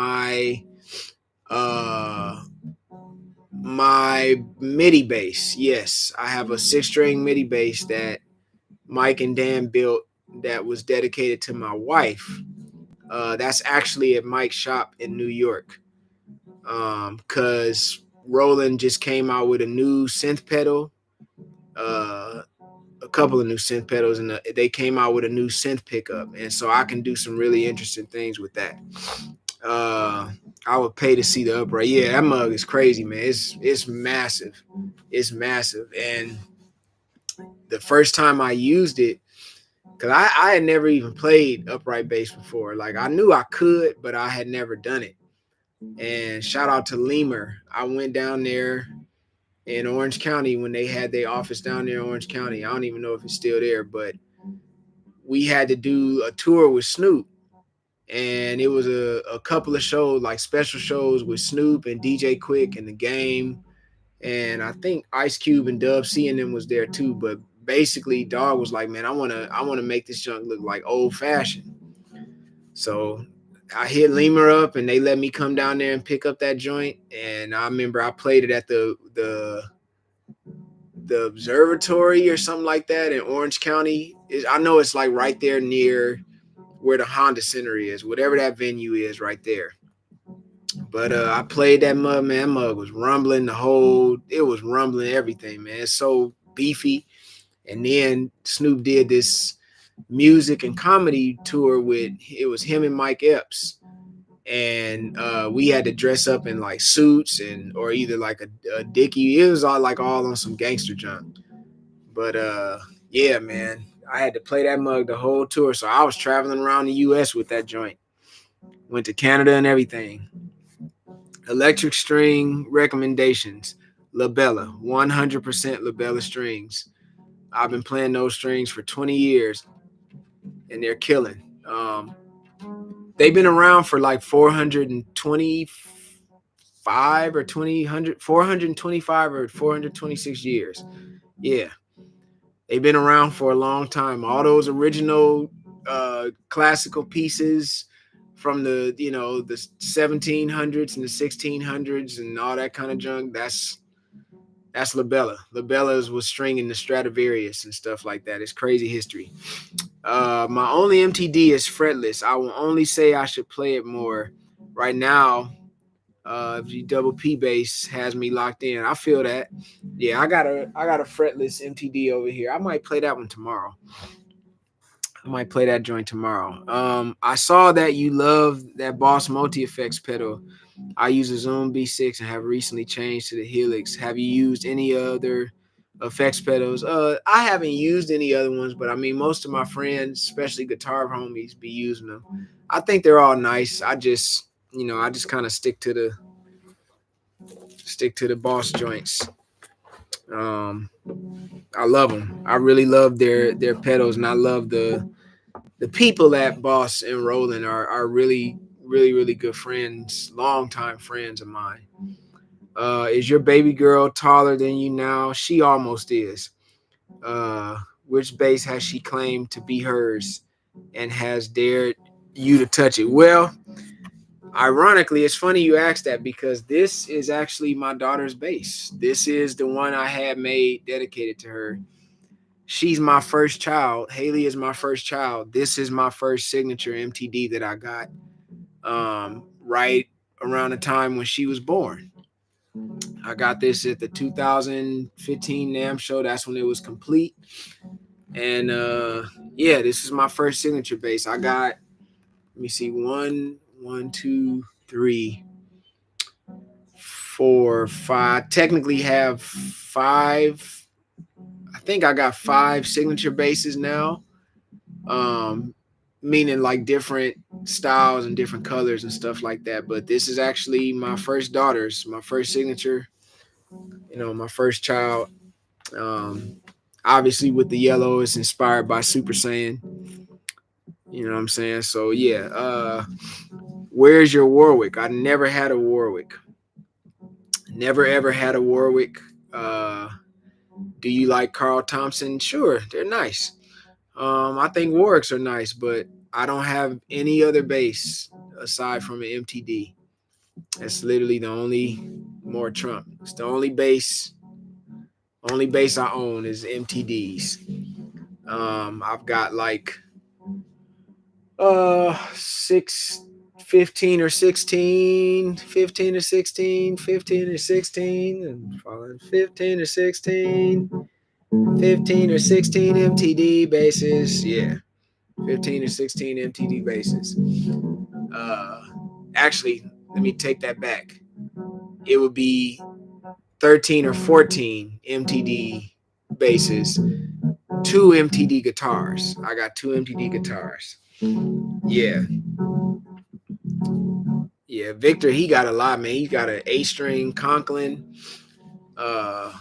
Uh my MIDI bass, yes, I have a 6-string MIDI bass that Mike and Dan built that was dedicated to my wife. That's actually at Mike's shop in New York. Because Roland just came out with a new synth pedal, a couple of new synth pedals, and they came out with a new synth pickup, and so I can do some really interesting things with that. I would pay to see the upright. Yeah, that mug is crazy, man. It's massive. It's massive. And the first time I used it, because I had never even played upright bass before. Like I knew I could, but I had never done it. And shout out to Lemur. I went down there in Orange County when they had their office down there in Orange County. I don't even know if it's still there, but we had to do a tour with Snoop. And it was a couple of shows, like special shows with Snoop and DJ Quick and The Game. And I think Ice Cube and Dub C and them was there too. But basically, Dog was like, man, I wanna make this junk look like old fashioned. So I hit Lemur up and they let me come down there and pick up that joint. And I remember I played it at the observatory or something like that in Orange County. I know it's like right there near where the Honda Center is, whatever that venue is right there. But I played that mug, man. That mug was rumbling it was rumbling everything, man. It's so beefy. And then Snoop did this music and comedy tour it was him and Mike Epps. And we had to dress up in like suits or either like a dickie. It was all on some gangster junk. But yeah, man, I had to play that mug the whole tour. So I was traveling around the US with that joint. Went to Canada and everything. Electric string recommendations. Labella, 100% Labella strings. I've been playing those strings for 20 years and they're killing. They've been around for like 425 or 425 or 426 years. Yeah. They've been around for a long time. All those original classical pieces from the 1700s and the 1600s and all that kind of junk, that's Labella. Labella was stringing the Stradivarius and stuff like that. It's crazy history. My only MTD is fretless. I will only say I should play it more. Right now, the double P bass has me locked in. I feel that. Yeah, I got a fretless MTD over here. I might play that one tomorrow. I might play that joint tomorrow. I saw that you love that Boss Multi-Effects pedal. I use a Zoom B6 and have recently changed to the Helix. Have you used any other effects pedals? I haven't used any other ones, but I mean, most of my friends, especially guitar homies, be using them. I think they're all nice. I just kind of stick to the Boss joints. I love them. I really love their pedals, and I love the people at Boss and Roland are really, really, really good friends, longtime friends of mine. Is your baby girl taller than you now? She almost is. Which bass has she claimed to be hers and has dared you to touch it? Well, ironically, it's funny you asked that because this is actually my daughter's bass. This is the one I had made dedicated to her. She's my first child. Haley is my first child. This is my first signature MTD that I got right around the time when she was born. I got this at the 2015 NAMM show. That's when it was complete. And yeah, this is my first signature bass. I got, let me see, 1, 2, 3, 4, 5. Technically have 5. I think I got 5 signature basses now. Meaning like different styles and different colors and stuff like that. But this is actually my first daughter's, my first signature, my first child. Um, Obviously, with the yellow, it's inspired by Super Saiyan. You know what I'm saying? So yeah. Where's your Warwick? I never had a Warwick. Never ever had a Warwick. Uh, do you like Carl Thompson? Sure, they're nice. I think Warwicks are nice, but I don't have any other bass aside from an MTD. That's literally the only more Trump. It's the only bass I own is MTDs. I've got like six 15 or 16, 15 or 16, 15 or 16, and 15 or 16, 15 or 16 MTD bases. Yeah, 15 or 16 MTD bases. Uh, Actually, let me take that back. It would be 13 or 14 MTD basses, two MTD guitars. I got two MTD guitars. Yeah. Yeah, Victor, he got a lot, man. He got an A-string Conklin. Uh,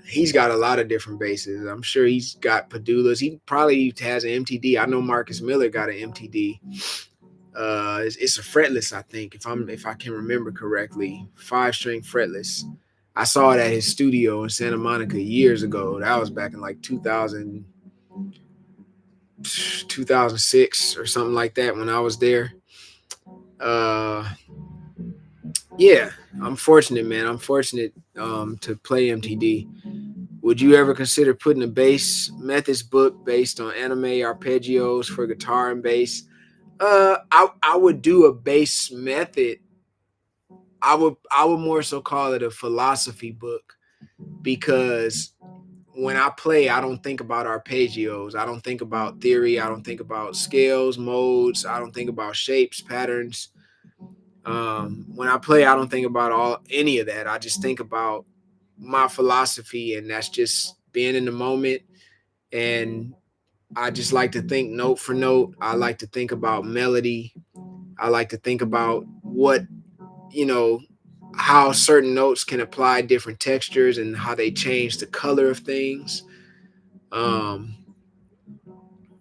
he's got a lot of different basses. I'm sure he's got Padulas. He probably has an MTD. I know Marcus Miller got an MTD. It's a fretless, I think, if I can remember correctly, 5-string fretless. I saw it at his studio in Santa Monica years ago. That was back in like 2006 or something like that when I was there. Uh, yeah, I'm fortunate, man. I'm fortunate to play MTD. Would you ever consider putting a bass methods book based on anime arpeggios for guitar and bass? I would do a bass method. I would more so call it a philosophy book because when I play, I don't think about arpeggios. I don't think about theory. I don't think about scales, modes. I don't think about shapes, patterns. When I play, I don't think about any of that. I just think about my philosophy, and that's just being in the moment. And I just like to think note for note. I like to think about melody. I like to think about what, you know, how certain notes can apply different textures and how they change the color of things. Um,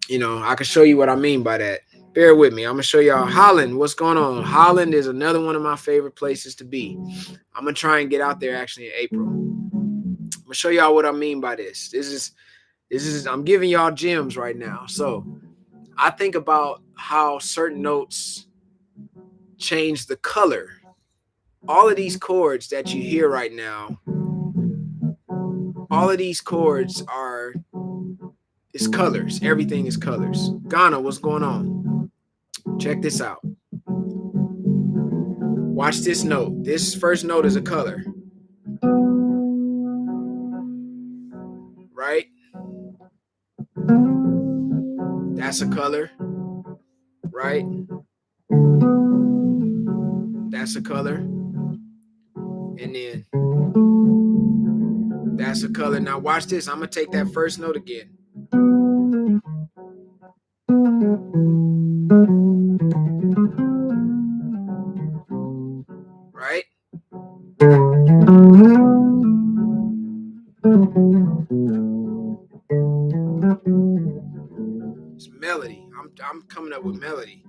I can show you what I mean by that. Bear with me. I'm gonna show y'all Holland. What's going on? Holland is another one of my favorite places to be. I'm gonna try and get out there actually in April. I'm gonna show y'all what I mean by this. This is I'm giving y'all gems right now. So I think about how certain notes change the color. All of these chords that you hear right now, all of these chords are it's colors. Everything is colors. Ghana, what's going on? Check this out. Watch this note. This first note is a color. Right? That's a color. Right? That's a color. And then that's a color. Now watch this. I'm going to take that first note again. Right? It's melody. I'm coming up with melody.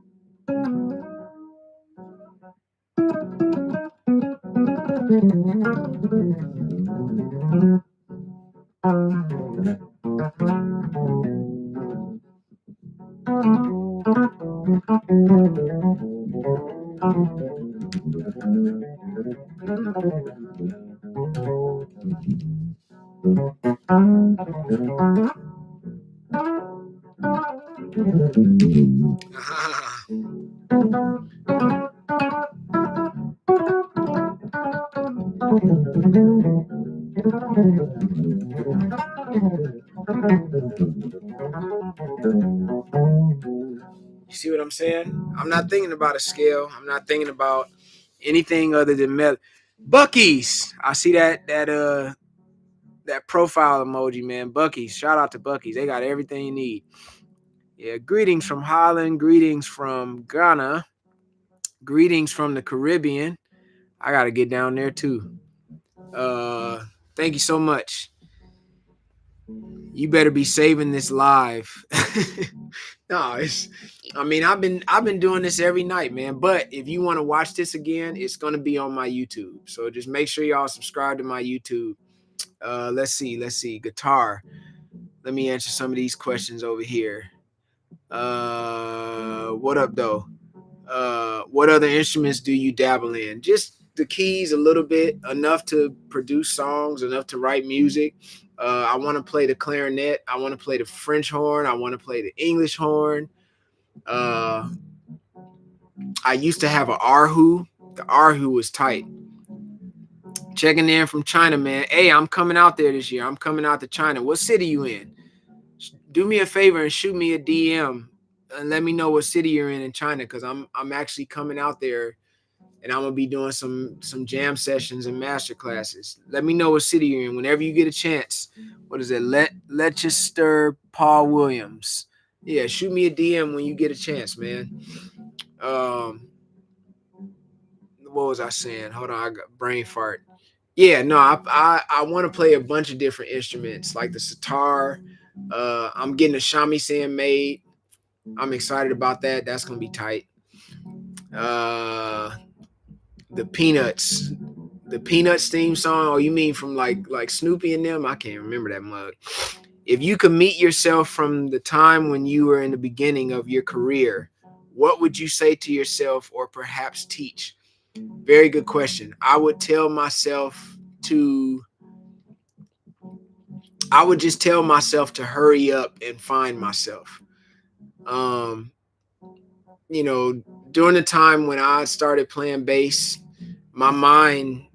You see what I'm saying? I'm not thinking about a scale. I'm not thinking about anything other than melody. Buc-ee's. I see that profile emoji, man. Buc-ee's. Shout out to Buc-ee's. They got everything you need. Yeah, greetings from Holland. Greetings from Ghana. Greetings from the Caribbean. I gotta get down there too. Thank you so much. You better be saving this live. No, I've been doing this every night, man. But if you want to watch this again, it's gonna be on my YouTube. So just make sure y'all subscribe to my YouTube. Let's see. Guitar. Let me answer some of these questions over here. What up though? What other instruments do you dabble in? Just the keys a little bit, enough to produce songs, enough to write music. I want to play the clarinet. I want to play the French horn. I want to play the English horn. Uh, I used to have an erhu. The erhu was tight. Checking in from China, man. Hey, I'm coming out there this year. I'm coming out to China. What city you in? Do me a favor and shoot me a DM and let me know what city you're in China, because I'm actually coming out there and I'm gonna be doing some jam sessions and master classes. Let me know what city you're in whenever you get a chance. What is it? Leicester Paul Williams. Yeah, shoot me a DM when you get a chance, man. What was I saying? Hold on, I got brain fart. Yeah, no, I want to play a bunch of different instruments like the sitar. I'm getting a shamisen made. I'm excited about that. That's gonna be tight. The Peanuts, the Peanuts theme song. Oh, you mean from like Snoopy and them? I can't remember that mug. If you could meet yourself from the time when you were in the beginning of your career, what would you say to yourself or perhaps teach? Very good question. I would just tell myself to hurry up and find myself. Um, during the time when I started playing bass, my mind,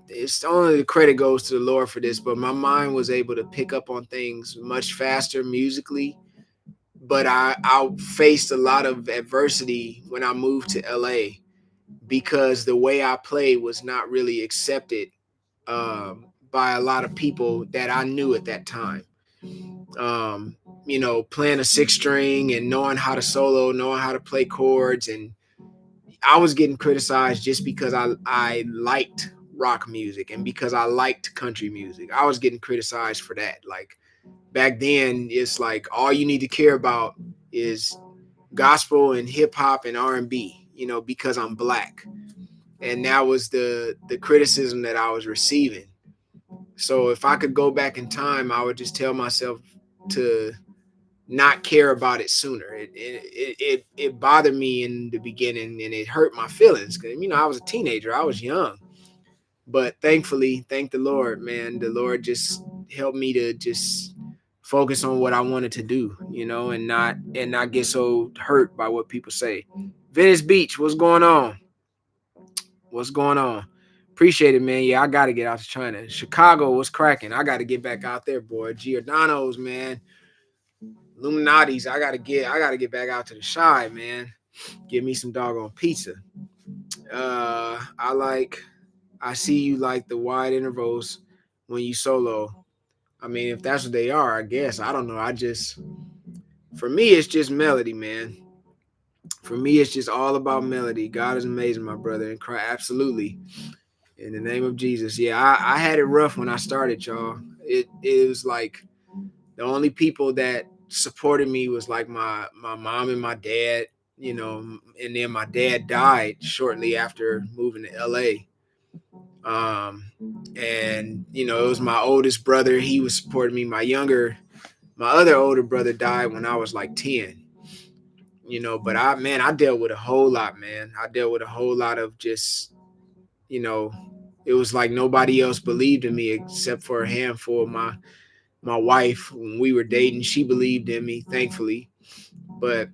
it's only the credit goes to the Lord for this, but my mind was able to pick up on things much faster musically. But I faced a lot of adversity when I moved to LA because the way I played was not really accepted by a lot of people that I knew at that time. Playing a six string and knowing how to solo, knowing how to play chords, and I was getting criticized just because I liked rock music and because I liked country music. I was getting criticized for that. Like back then, it's like all you need to care about is gospel and hip hop and R&B, because I'm black. And that was the criticism that I was receiving. So if I could go back in time, I would just tell myself to not care about it sooner. It bothered me in the beginning and it hurt my feelings because I was a teenager, I was young. But thankfully, thank the Lord, man. The Lord just helped me to just focus on what I wanted to do, and not get so hurt by what people say. Venice Beach, what's going on? What's going on? Appreciate it, man. Yeah, I got to get out to China. Chicago, what's cracking? I got to get back out there, boy. Giordano's, man. Illuminati's. I gotta get back out to the Shy, man. Give me some doggone pizza. I see you like the wide intervals when you solo. I mean, if that's what they are, I guess. I don't know. For me, it's just melody, man. For me, it's just all about melody. God is amazing, my brother, and cry absolutely. In the name of Jesus. Yeah, I had it rough when I started, y'all. It was like the only people that supported me was like my mom and my dad, and then my dad died shortly after moving to LA. And it was my oldest brother. He was supporting me. My other older brother died when I was like 10. But I dealt with a whole lot, man. I dealt with a whole lot of just, it was like nobody else believed in me except for a handful of my wife. When we were dating, she believed in me, thankfully. But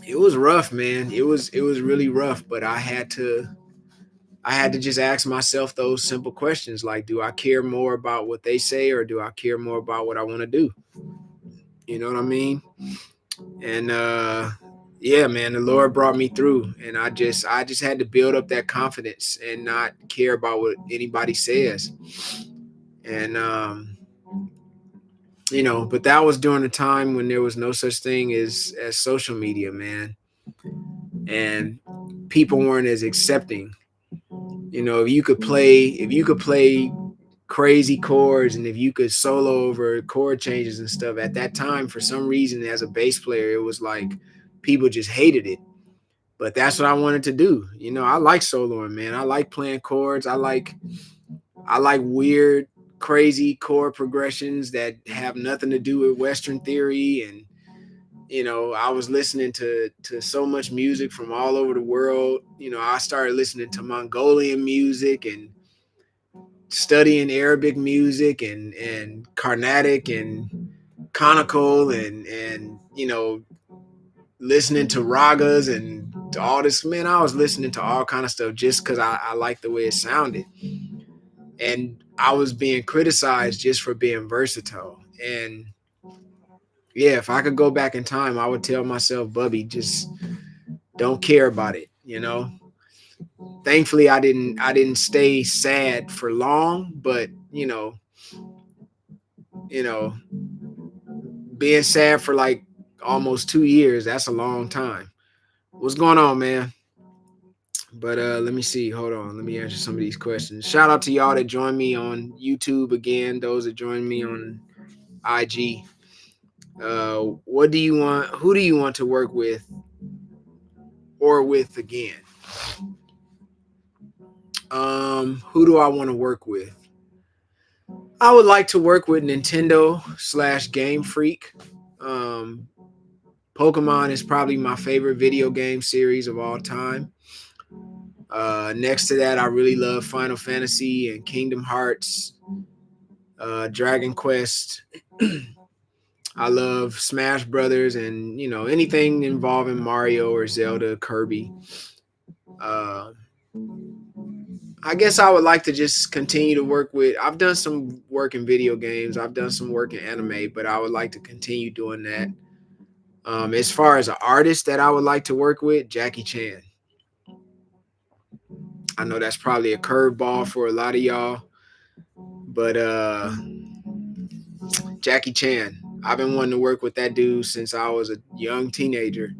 it was rough, man. It was really rough, but I had to just ask myself those simple questions like, do I care more about what they say or do I care more about what I want to do? You know what I mean? And yeah, man, the Lord brought me through, and I just had to build up that confidence and not care about what anybody says. And but that was during a time when there was no such thing as social media, man. And people weren't as accepting. If you could play crazy chords, and if you could solo over chord changes and stuff at that time, for some reason, as a bass player, it was like people just hated it. But that's what I wanted to do. You know, I like soloing, man. I like playing chords. I like weird, crazy chord progressions that have nothing to do with Western theory. And I was listening to so much music from all over the world. I started listening to Mongolian music and studying Arabic music and Carnatic and conical and listening to ragas and to all this. Man, I was listening to all kind of stuff just because I liked the way it sounded. And I was being criticized just for being versatile. And yeah, if I could go back in time, I would tell myself, Bubby, just don't care about it. Thankfully, I didn't stay sad for long, but you know, being sad for like almost 2 years, that's a long time. What's going on, man? But let me see. Hold on. Let me answer some of these questions. Shout out to y'all that joined me on YouTube again. Those that joined me on IG. What do you want? Who do you want to work with or with again? Who do I want to work with? I would like to work with Nintendo / Game Freak. Um, Pokemon is probably my favorite video game series of all time. Next to that, I really love Final Fantasy and Kingdom Hearts, Dragon Quest. I love Smash Brothers and anything involving Mario or Zelda, Kirby. Uh, I guess I would like to just continue to work with. I've done some work in video games. I've done some work in anime, but I would like to continue doing that. As far as an artist that I would like to work with, Jackie Chan. I know that's probably a curveball for a lot of y'all, but Jackie Chan. I've been wanting to work with that dude since I was a young teenager.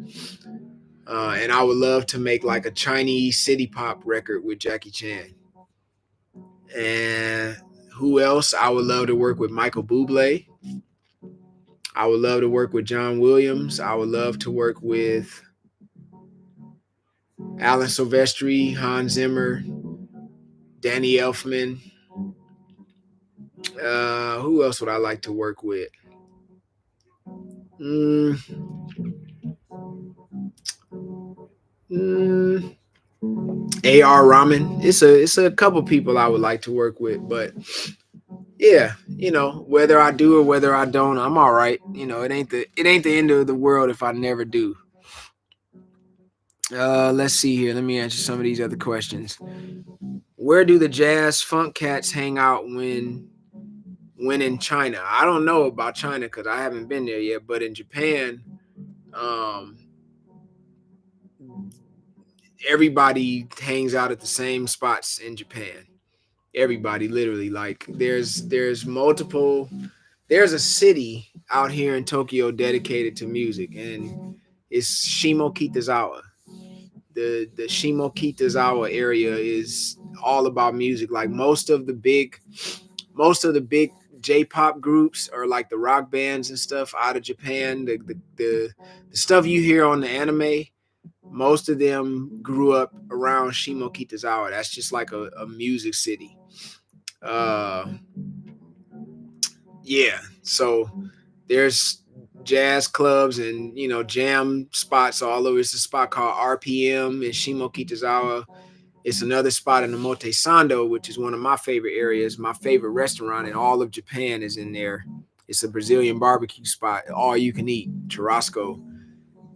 And I would love to make like a Chinese city pop record with Jackie Chan. And who else? I would love to work with Michael Bublé. I would love to work with John Williams. I would love to work with Alan Silvestri, Hans Zimmer, Danny Elfman. Who else would I like to work with? A.R. Rahman. It's a couple people I would like to work with, but yeah, whether I do or whether I don't, I'm all right. It ain't the end of the world if I never do. Let's see here. Let me answer some of these other questions. Where do the jazz funk cats hang out when in China? I don't know about China because I haven't been there yet, but in Japan, everybody hangs out at the same spots in Japan. Everybody, literally, like there's a city out here in Tokyo dedicated to music, and it's Shimokitazawa. The Shimokitazawa area is all about music. Like most of the big J-pop groups or like the rock bands and stuff out of Japan, the stuff you hear on the anime, most of them grew up around Shimokitazawa. That's just like a music city. Yeah, so there's jazz clubs and jam spots all over. It's a spot called RPM in Shimokitazawa. It's another spot in the Omotesando, which is one of my favorite areas. My favorite restaurant in all of Japan is in there. It's a Brazilian barbecue spot, all you can eat, churrasco.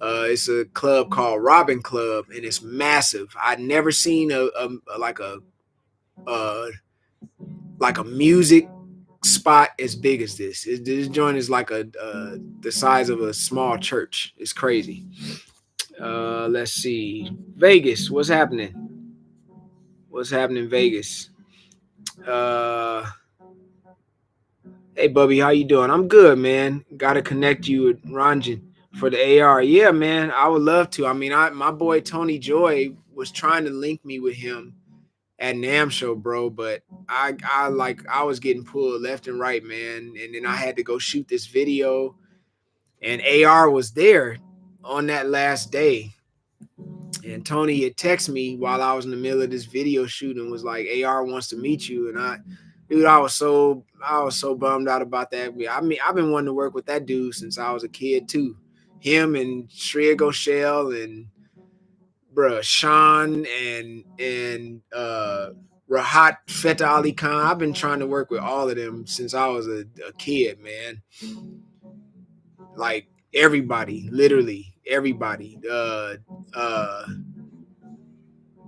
It's a club called Robin Club, and it's massive. I'd never seen a music spot as big as this. This joint is like the size of a small church. It's crazy. Let's see. Vegas, what's happening? What's happening in Vegas? Hey, Bubby, how you doing? I'm good, man. Got to connect you with Ranjan for the AR. Yeah, man, I would love to. I mean, my boy Tony Joy was trying to link me with him at NAM show, bro. But I was getting pulled left and right, man. And then I had to go shoot this video, and AR was there on that last day. And Tony had texted me while I was in the middle of this video shoot and was like, AR wants to meet you. And dude, I was so bummed out about that. I mean, I've been wanting to work with that dude since I was a kid too. Him and Shreya Ghoshal and bruh Sean and Rahat Feta Ali Khan. I've been trying to work with all of them since I was a kid, man. Like everybody, literally everybody. Uh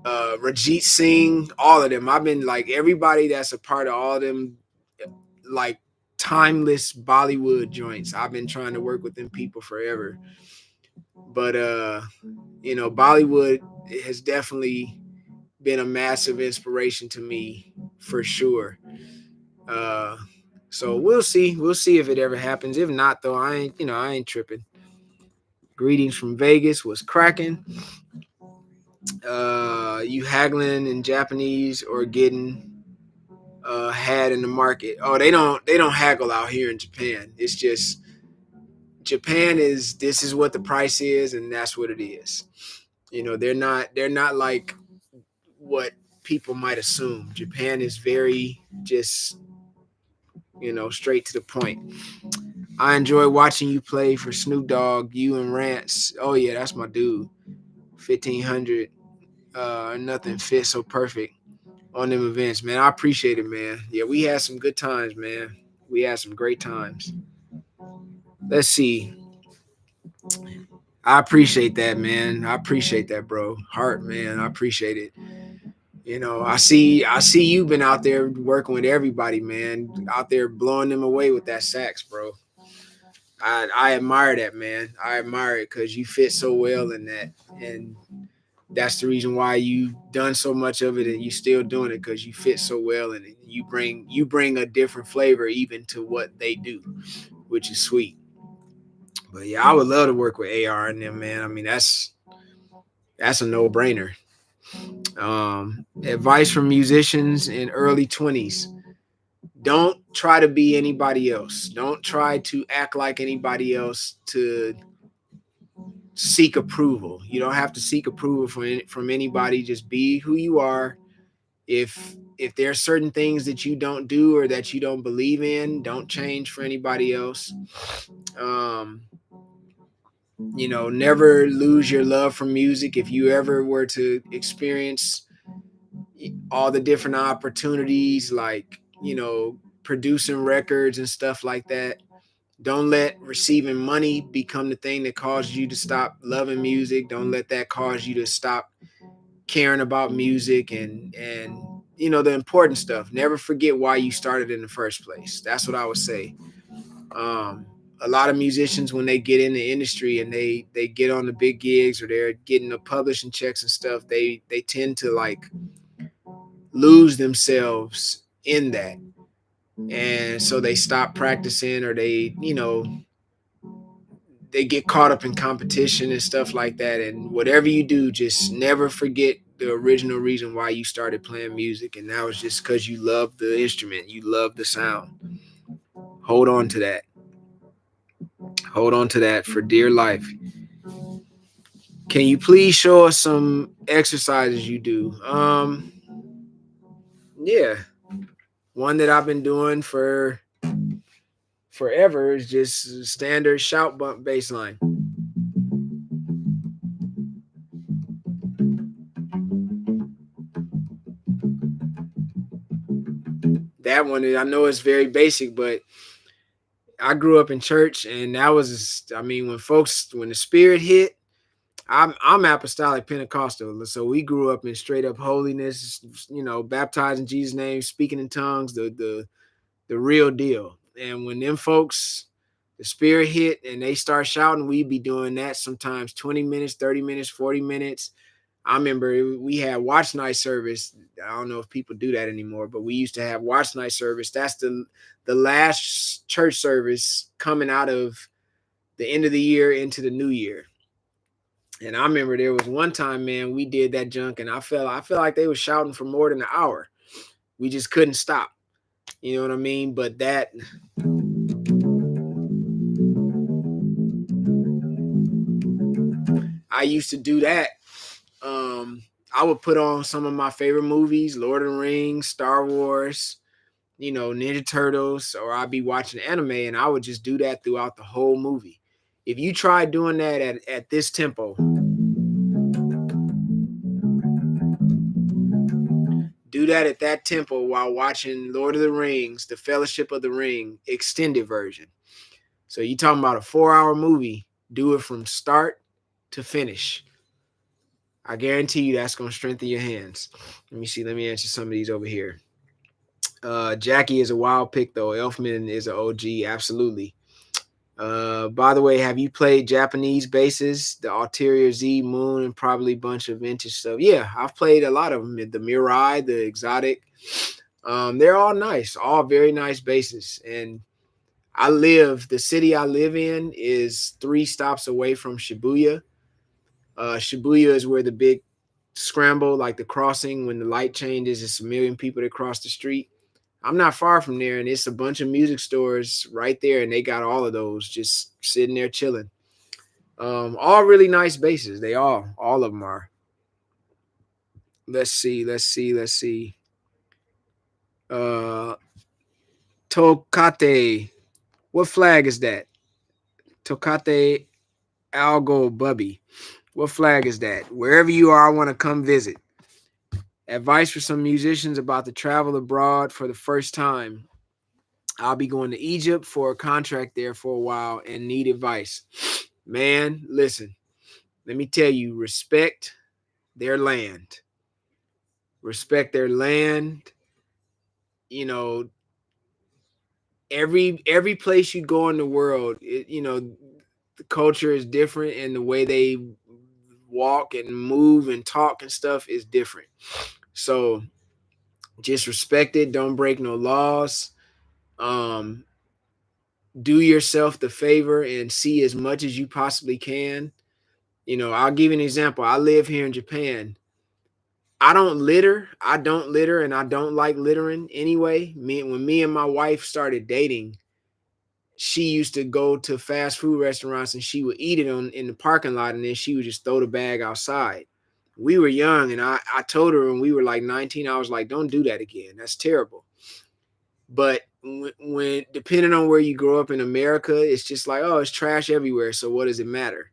Rajit Singh, all of them. I've been like everybody that's a part of all of them, like timeless Bollywood joints. I've been trying to work with them people forever. But Bollywood has definitely been a massive inspiration to me for sure. Uh so we'll see. We'll see if it ever happens. If not though, I ain't tripping. Greetings from Vegas was cracking. You haggling in Japanese or getting had in the market. Oh, they don't haggle out here in Japan. It's just Japan is this is what the price is and that's what it is. They're not like what people might assume. Japan is very just straight to the point. I enjoy watching you play for Snoop Dogg, you and Rance. Oh yeah, that's my dude. 1500 nothing fits so perfect on them events, man. I appreciate it, man. Yeah, we had some good times, man. We had some great times. Let's see. I appreciate that, man. I appreciate that, bro. Heart, man. I appreciate it. I see you've been out there working with everybody, man. Out there blowing them away with that sax, bro. I admire that, man. I admire it because you fit so well in that, and that's the reason why you done so much of it, and you still doing it because you fit so well in it. You bring a different flavor even to what they do, which is sweet. But yeah, I would love to work with AR and them, man. I mean, that's a no brainer. Advice from musicians in early 20s: don't try to be anybody else. Don't try to act like anybody else to seek approval. You don't have to seek approval from anybody. Just be who you are. If there are certain things that you don't do or that you don't believe in, don't change for anybody else. Um, never lose your love for music. If you ever were to experience all the different opportunities, like producing records and stuff like that, don't let receiving money become the thing that causes you to stop loving music. Don't let that cause you to stop caring about music and the important stuff. Never forget why you started in the first place. That's what I would say. um a lot of musicians, when they get in the industry and they get on the big gigs or they're getting the publishing checks and stuff, they tend to like lose themselves in that, and so they stop practicing, or they get caught up in competition and stuff like that. And whatever you do, just never forget the original reason why you started playing music, and that was just because you love the instrument, you love the sound. Hold on to that. Hold on to that for dear life. Can you please show us some exercises you do? Yeah, one that I've been doing for forever is just standard shout bump baseline. That one, I know it's very basic, but I grew up in church, and that was, I mean, when the spirit hit, I'm apostolic Pentecostal, so we grew up in straight up holiness, baptized in Jesus' name, speaking in tongues, the real deal. And when them folks, the spirit hit and they start shouting, we be doing that sometimes 20 minutes, 30 minutes, 40 minutes. I remember we had watch night service. I don't know if people do that anymore, but we used to have watch night service. That's the last church service coming out of the end of the year into the new year. And I remember there was one time, man, we did that junk, and I felt like they were shouting for more than an hour. We just couldn't stop. You know what I mean? But that I used to do that. I would put on some of my favorite movies, Lord of the Rings, Star Wars, Ninja Turtles, or I'd be watching anime, and I would just do that throughout the whole movie. If you try doing that at this tempo, do that at that tempo while watching Lord of the Rings, The Fellowship of the Ring, extended version. So you talking about a 4-hour movie, do it from start to finish. I guarantee you that's going to strengthen your hands. Let me see. Let me answer some of these over here. Jackie is a wild pick, though. Elfman is an OG. Absolutely. By the way, have you played Japanese basses, the Ulterior Z, Moon, and probably a bunch of vintage stuff? Yeah, I've played a lot of them. The Mirai, the Exotic. They're all nice, all very nice basses. And the city I live in is 3 stops away from Shibuya. Shibuya is where the big scramble, like the crossing, when the light changes, it's a million people that cross the street. I'm not far from there, and it's a bunch of music stores right there, and they got all of those just sitting there chilling. All really nice bases. They all of them are. Let's see. Uh, Tokate. What flag is that? Tokate Algo Bubby. What flag is that? Wherever you are, I want to come visit. Advice for some musicians about to travel abroad for the first time. I'll be going to Egypt for a contract there for a while and need advice. Man, listen, let me tell you, respect their land. Respect their land. You know, every place you go in the world, the culture is different and the way they walk and move and talk and stuff is different. So just respect it. Don't break no laws. Um, do yourself the favor and see as much as you possibly can. I'll give you an example. I live here in Japan. I don't litter. And I don't like littering anyway. When me and my wife started dating, she used to go to fast food restaurants and she would eat it in the parking lot, and then she would just throw the bag outside. We were young, and I told her when we were like 19, I was like, don't do that again. That's terrible. But when depending on where you grow up in America, it's just like, oh, it's trash everywhere. So what does it matter?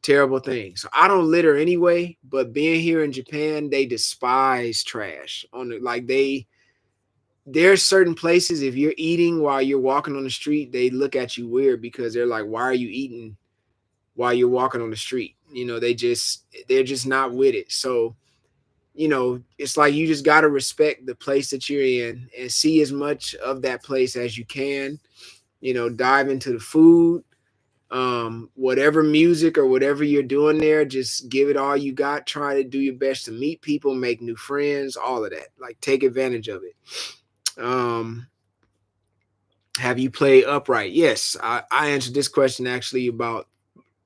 Terrible thing. So I don't litter anyway, but being here in Japan, they despise trash. There's certain places, if you're eating while you're walking on the street, they look at you weird because they're like, why are you eating while you're walking on the street? They're just not with it. So, it's like you just got to respect the place that you're in and see as much of that place as you can. Dive into the food, whatever music or whatever you're doing there, just give it all you got. Try to do your best to meet people, make new friends, all of that. Like, take advantage of it. Have you played upright? Yes, I answered this question actually about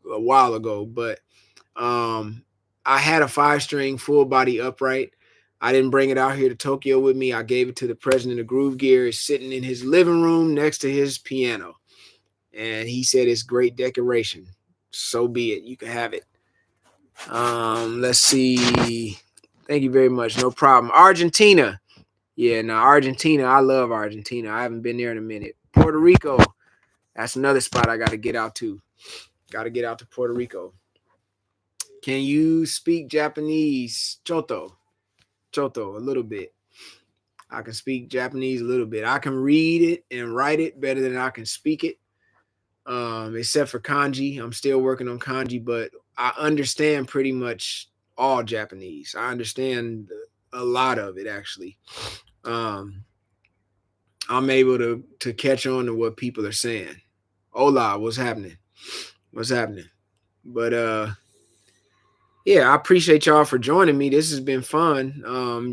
a while ago, but I had a 5-string full body upright. I didn't bring it out here to Tokyo with me. I gave it to the president of Groove Gear. It's sitting in his living room next to his piano. And he said it's great decoration. So be it. You can have it. Let's see. Thank you very much. No problem. Argentina. Yeah, now Argentina. I love Argentina. I haven't been there in a minute. Puerto Rico. That's another spot I got to get out to. Got to get out to Puerto Rico. Can you speak Japanese? Choto, a little bit. I can speak Japanese a little bit. I can read it and write it better than I can speak it. Except for kanji. I'm still working on kanji, but I understand pretty much all Japanese. I understand a lot of it actually. I'm able to catch on to what people are saying. Hola, what's happening? What's happening? But yeah, I appreciate y'all for joining me. This has been fun.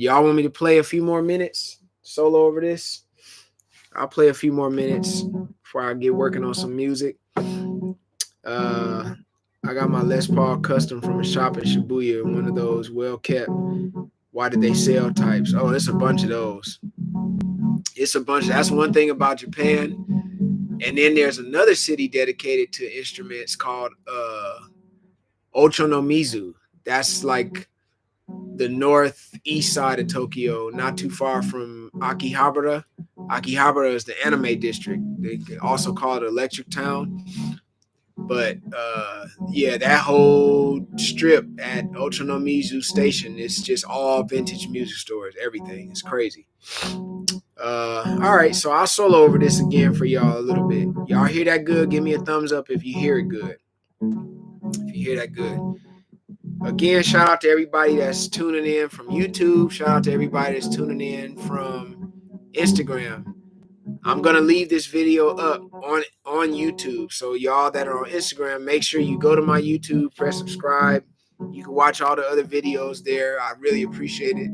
Y'all want me to play a few more minutes solo over this? I'll play a few more minutes before I get working on some music. I I got my Les Paul Custom from a shop in Shibuya, one of those well kept. Why did they sell types? Oh, it's a bunch of those. It's a bunch. That's one thing about Japan. And then there's another city dedicated to instruments called Ochonomizu. That's like the northeast side of Tokyo, not too far from Akihabara. Akihabara is the anime district. They also call it Electric Town. But yeah, that whole strip at Ochonomizu Station is just all vintage music stores. Everything. It's crazy. All right, so I'll solo over this again for y'all a little bit. Y'all hear that good? Give me a thumbs up if you hear it good. If you hear that good. Again, shout out to everybody that's tuning in from YouTube. Shout out to everybody that's tuning in from Instagram. I'm gonna leave this video up on YouTube. So y'all that are on Instagram, make sure you go to my YouTube, press subscribe. You can watch all the other videos there. I really appreciate it.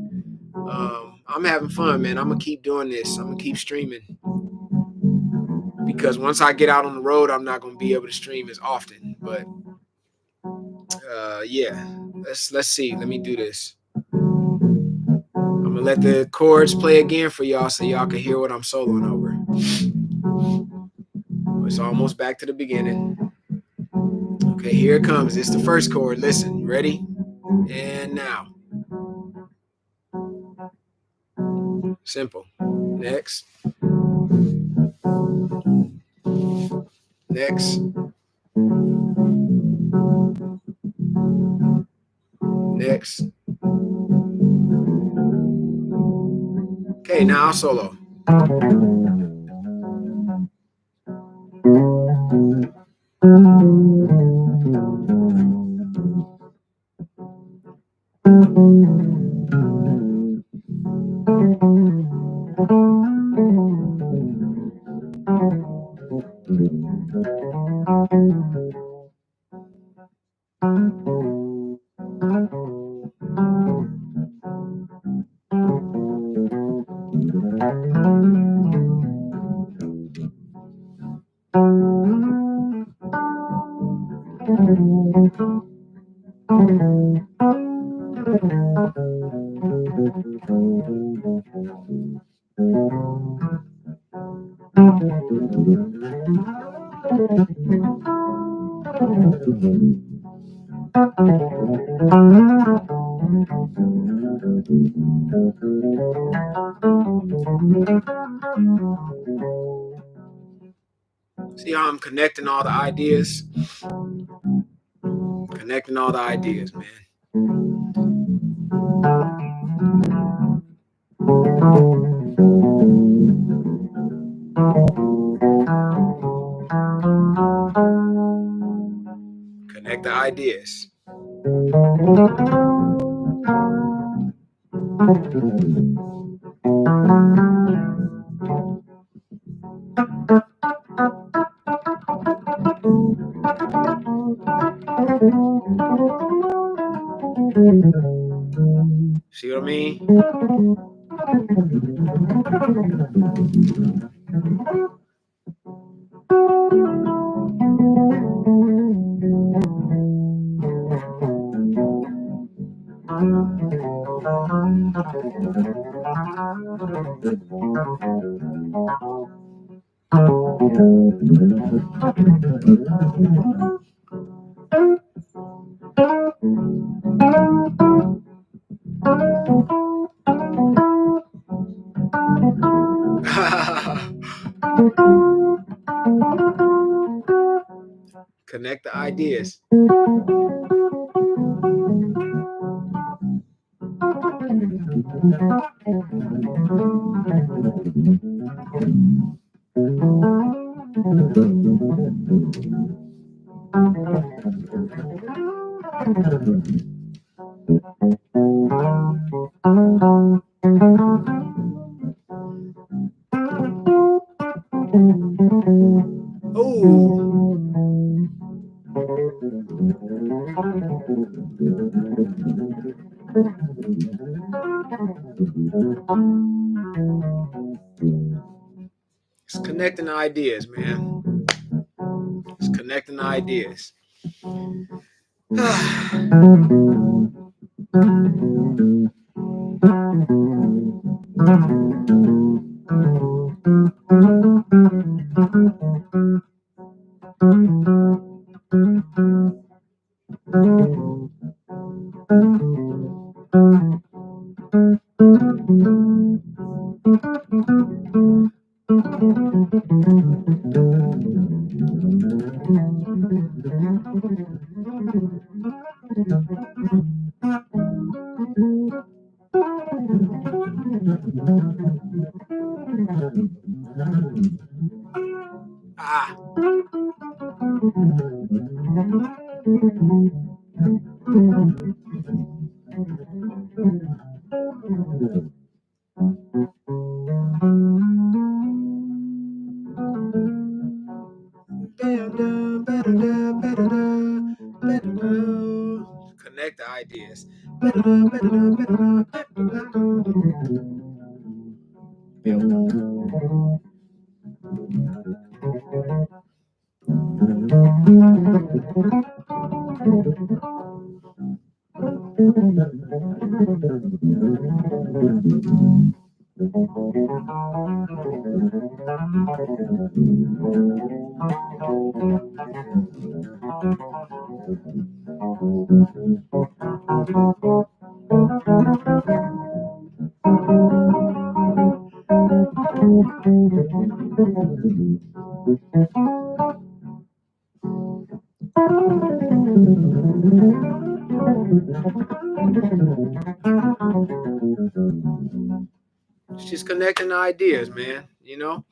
I'm having fun, man. I'm gonna keep doing this. I'm gonna keep streaming because once I get out on the road, I'm not gonna be able to stream as often. But yeah, let's see. Let me do this. I'm gonna let the chords play again for y'all so y'all can hear what I'm soloing over. It's almost back to the beginning. Okay, here it comes. It's the first chord. Listen, ready? And now. Simple. Next. Next. Next. Okay, now I'll solo. See how I'm connecting all the ideas? Connecting all the ideas, man. Connect the ideas. See what I mean? Connect the ideas. It's connecting the ideas, man. It's connecting the ideas. Ah. Connect the ideas. It's just connecting the ideas, man. You know,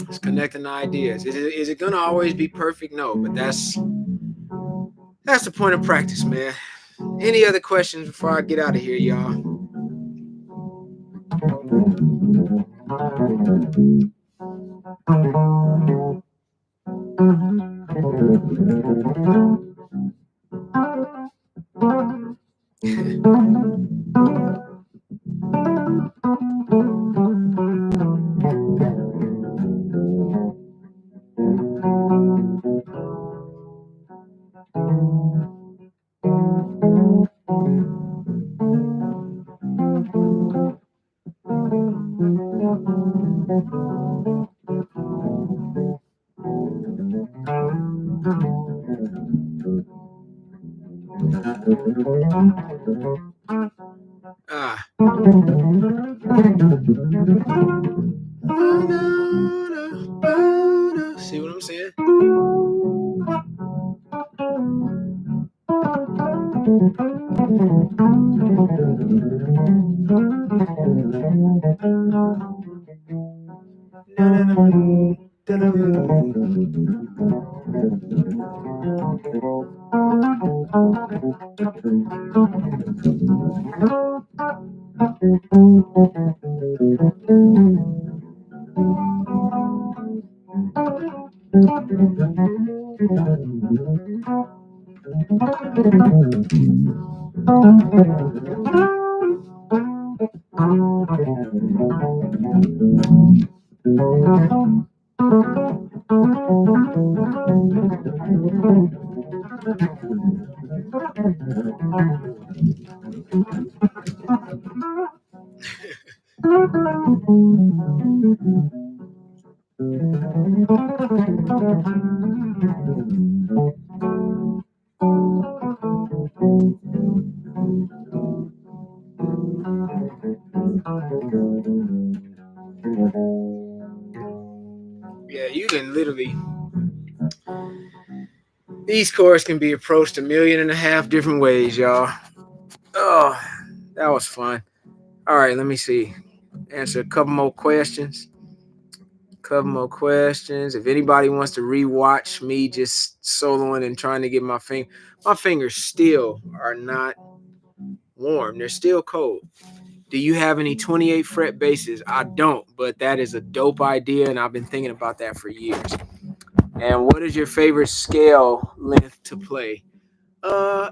it's connecting the ideas. Is it gonna always be perfect? No, but that's the point of practice, man. Any other questions before I get out of here, y'all? Ah. See what I'm saying? Yeah, you can literally. These chords can be approached 1.5 million different ways, y'all. Oh, that was fun. All right, let me see. Answer a couple more questions. If anybody wants to rewatch me just soloing and trying to get my fingers still are not warm. They're still cold. Do you have any 28 fret basses? I don't, but that is a dope idea, and I've been thinking about that for years. And what is your favorite scale length to play?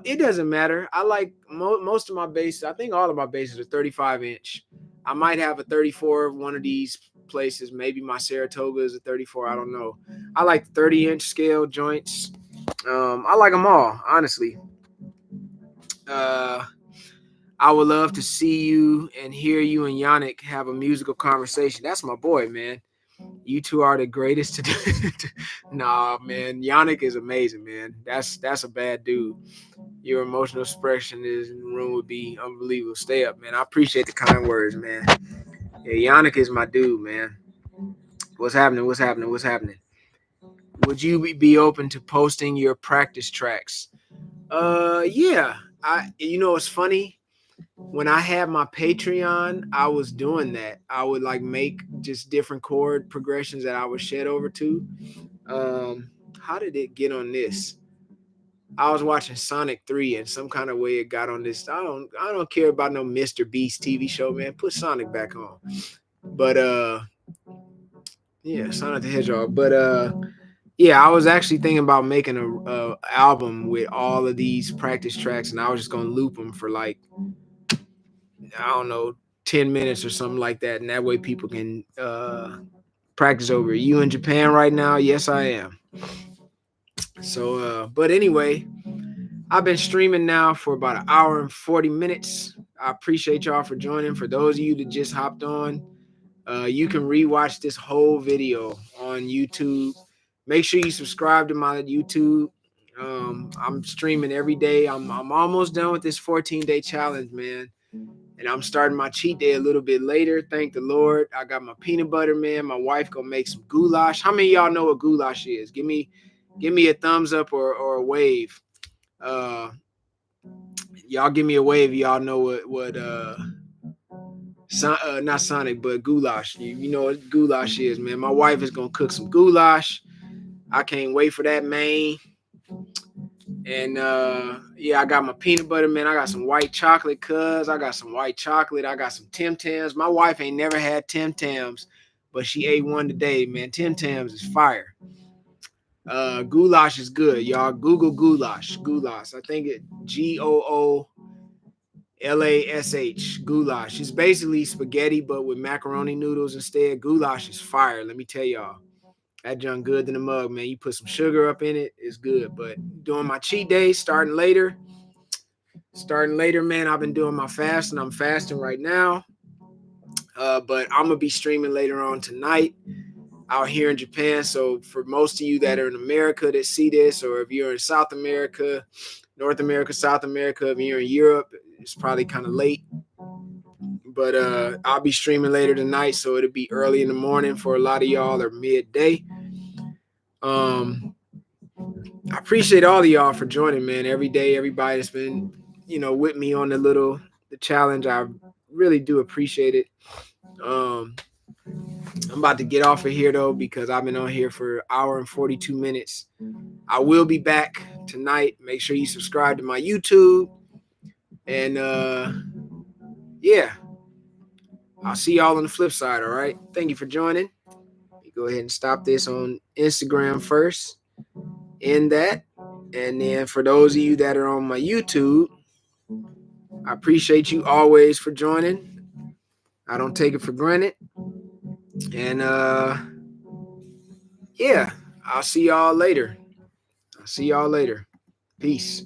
It doesn't matter. I like most of my basses. I think all of my basses are 35 inch. I might have a 34 of one of these places. Maybe my Saratoga is a 34. I don't know. I like 30-inch scale joints. I like them all, honestly. Uh, I would love to see you and hear you and Yannick have a musical conversation. That's my boy, man. You two are the greatest to do. Nah, man. Yannick is amazing, man. That's a bad dude. Your emotional expression is in the room would be unbelievable. Stay up, man. I appreciate the kind words, man. Yeah, Yannick is my dude, man. What's happening? What's happening? What's happening? Would you be open to posting your practice tracks? Yeah. It's funny. When I had my Patreon, I was doing that. I would like make just different chord progressions that I would shed over to. Um, how did it get on this? I was watching Sonic 3 and some kind of way it got on this. I don't care about no Mr. Beast TV show, man. Put Sonic back on. But yeah, Sonic the Hedgehog. But yeah, I was actually thinking about making a album with all of these practice tracks, and I was just gonna loop them for like, I don't know, 10 minutes or something like that, and that way people can practice over. You in Japan right now? Yes, I am. So, but anyway, I've been streaming now for about an hour and 40 minutes. I appreciate y'all for joining. For those of you that just hopped on, you can rewatch this whole video on YouTube. Make sure you subscribe to my YouTube. I'm streaming every day. I'm almost done with this 14-day challenge, man. And I'm starting my cheat day a little bit later. Thank the Lord. I got my peanut butter, man. My wife gonna make some goulash. How many of y'all know what goulash is? Give me a thumbs up or a wave. Uh, y'all give me a wave. Y'all know what not Sonic, but goulash. You know what goulash is, man. My wife is gonna cook some goulash. I can't wait for that, man. And yeah, I got my peanut butter, man. I got some white chocolate, cuz I got some white chocolate. I got some Tim Tams. My wife ain't never had Tim Tams, but she ate one today, man. Tim Tams is fire. Goulash is good, y'all. Google goulash. Goulash. I think it Goolash. Goulash. It's basically spaghetti, but with macaroni noodles instead. Goulash is fire. Let me tell y'all. That junk good in the mug, man. You put some sugar up in it, it's good. But doing my cheat day, starting later. Man. I've been doing my fast, and I'm fasting right now. But I'm gonna be streaming later on tonight out here in Japan. So for most of you that are in America that see this, or if you're in South America, North America, South America, if you're in Europe, it's probably kind of late. But I'll be streaming later tonight, so it'll be early in the morning for a lot of y'all, or midday. I appreciate all of y'all for joining, man. Every day, everybody that's been, with me on the challenge. I really do appreciate it. Um, I'm about to get off of here though, because I've been on here for an hour and 42 minutes. I will be back tonight. Make sure you subscribe to my YouTube. And yeah, I'll see y'all on the flip side. All right. Thank you for joining. Go ahead and stop this on Instagram first. End that. And then for those of you that are on my YouTube, I appreciate you always for joining. I don't take it for granted. And yeah, I'll see y'all later. Peace.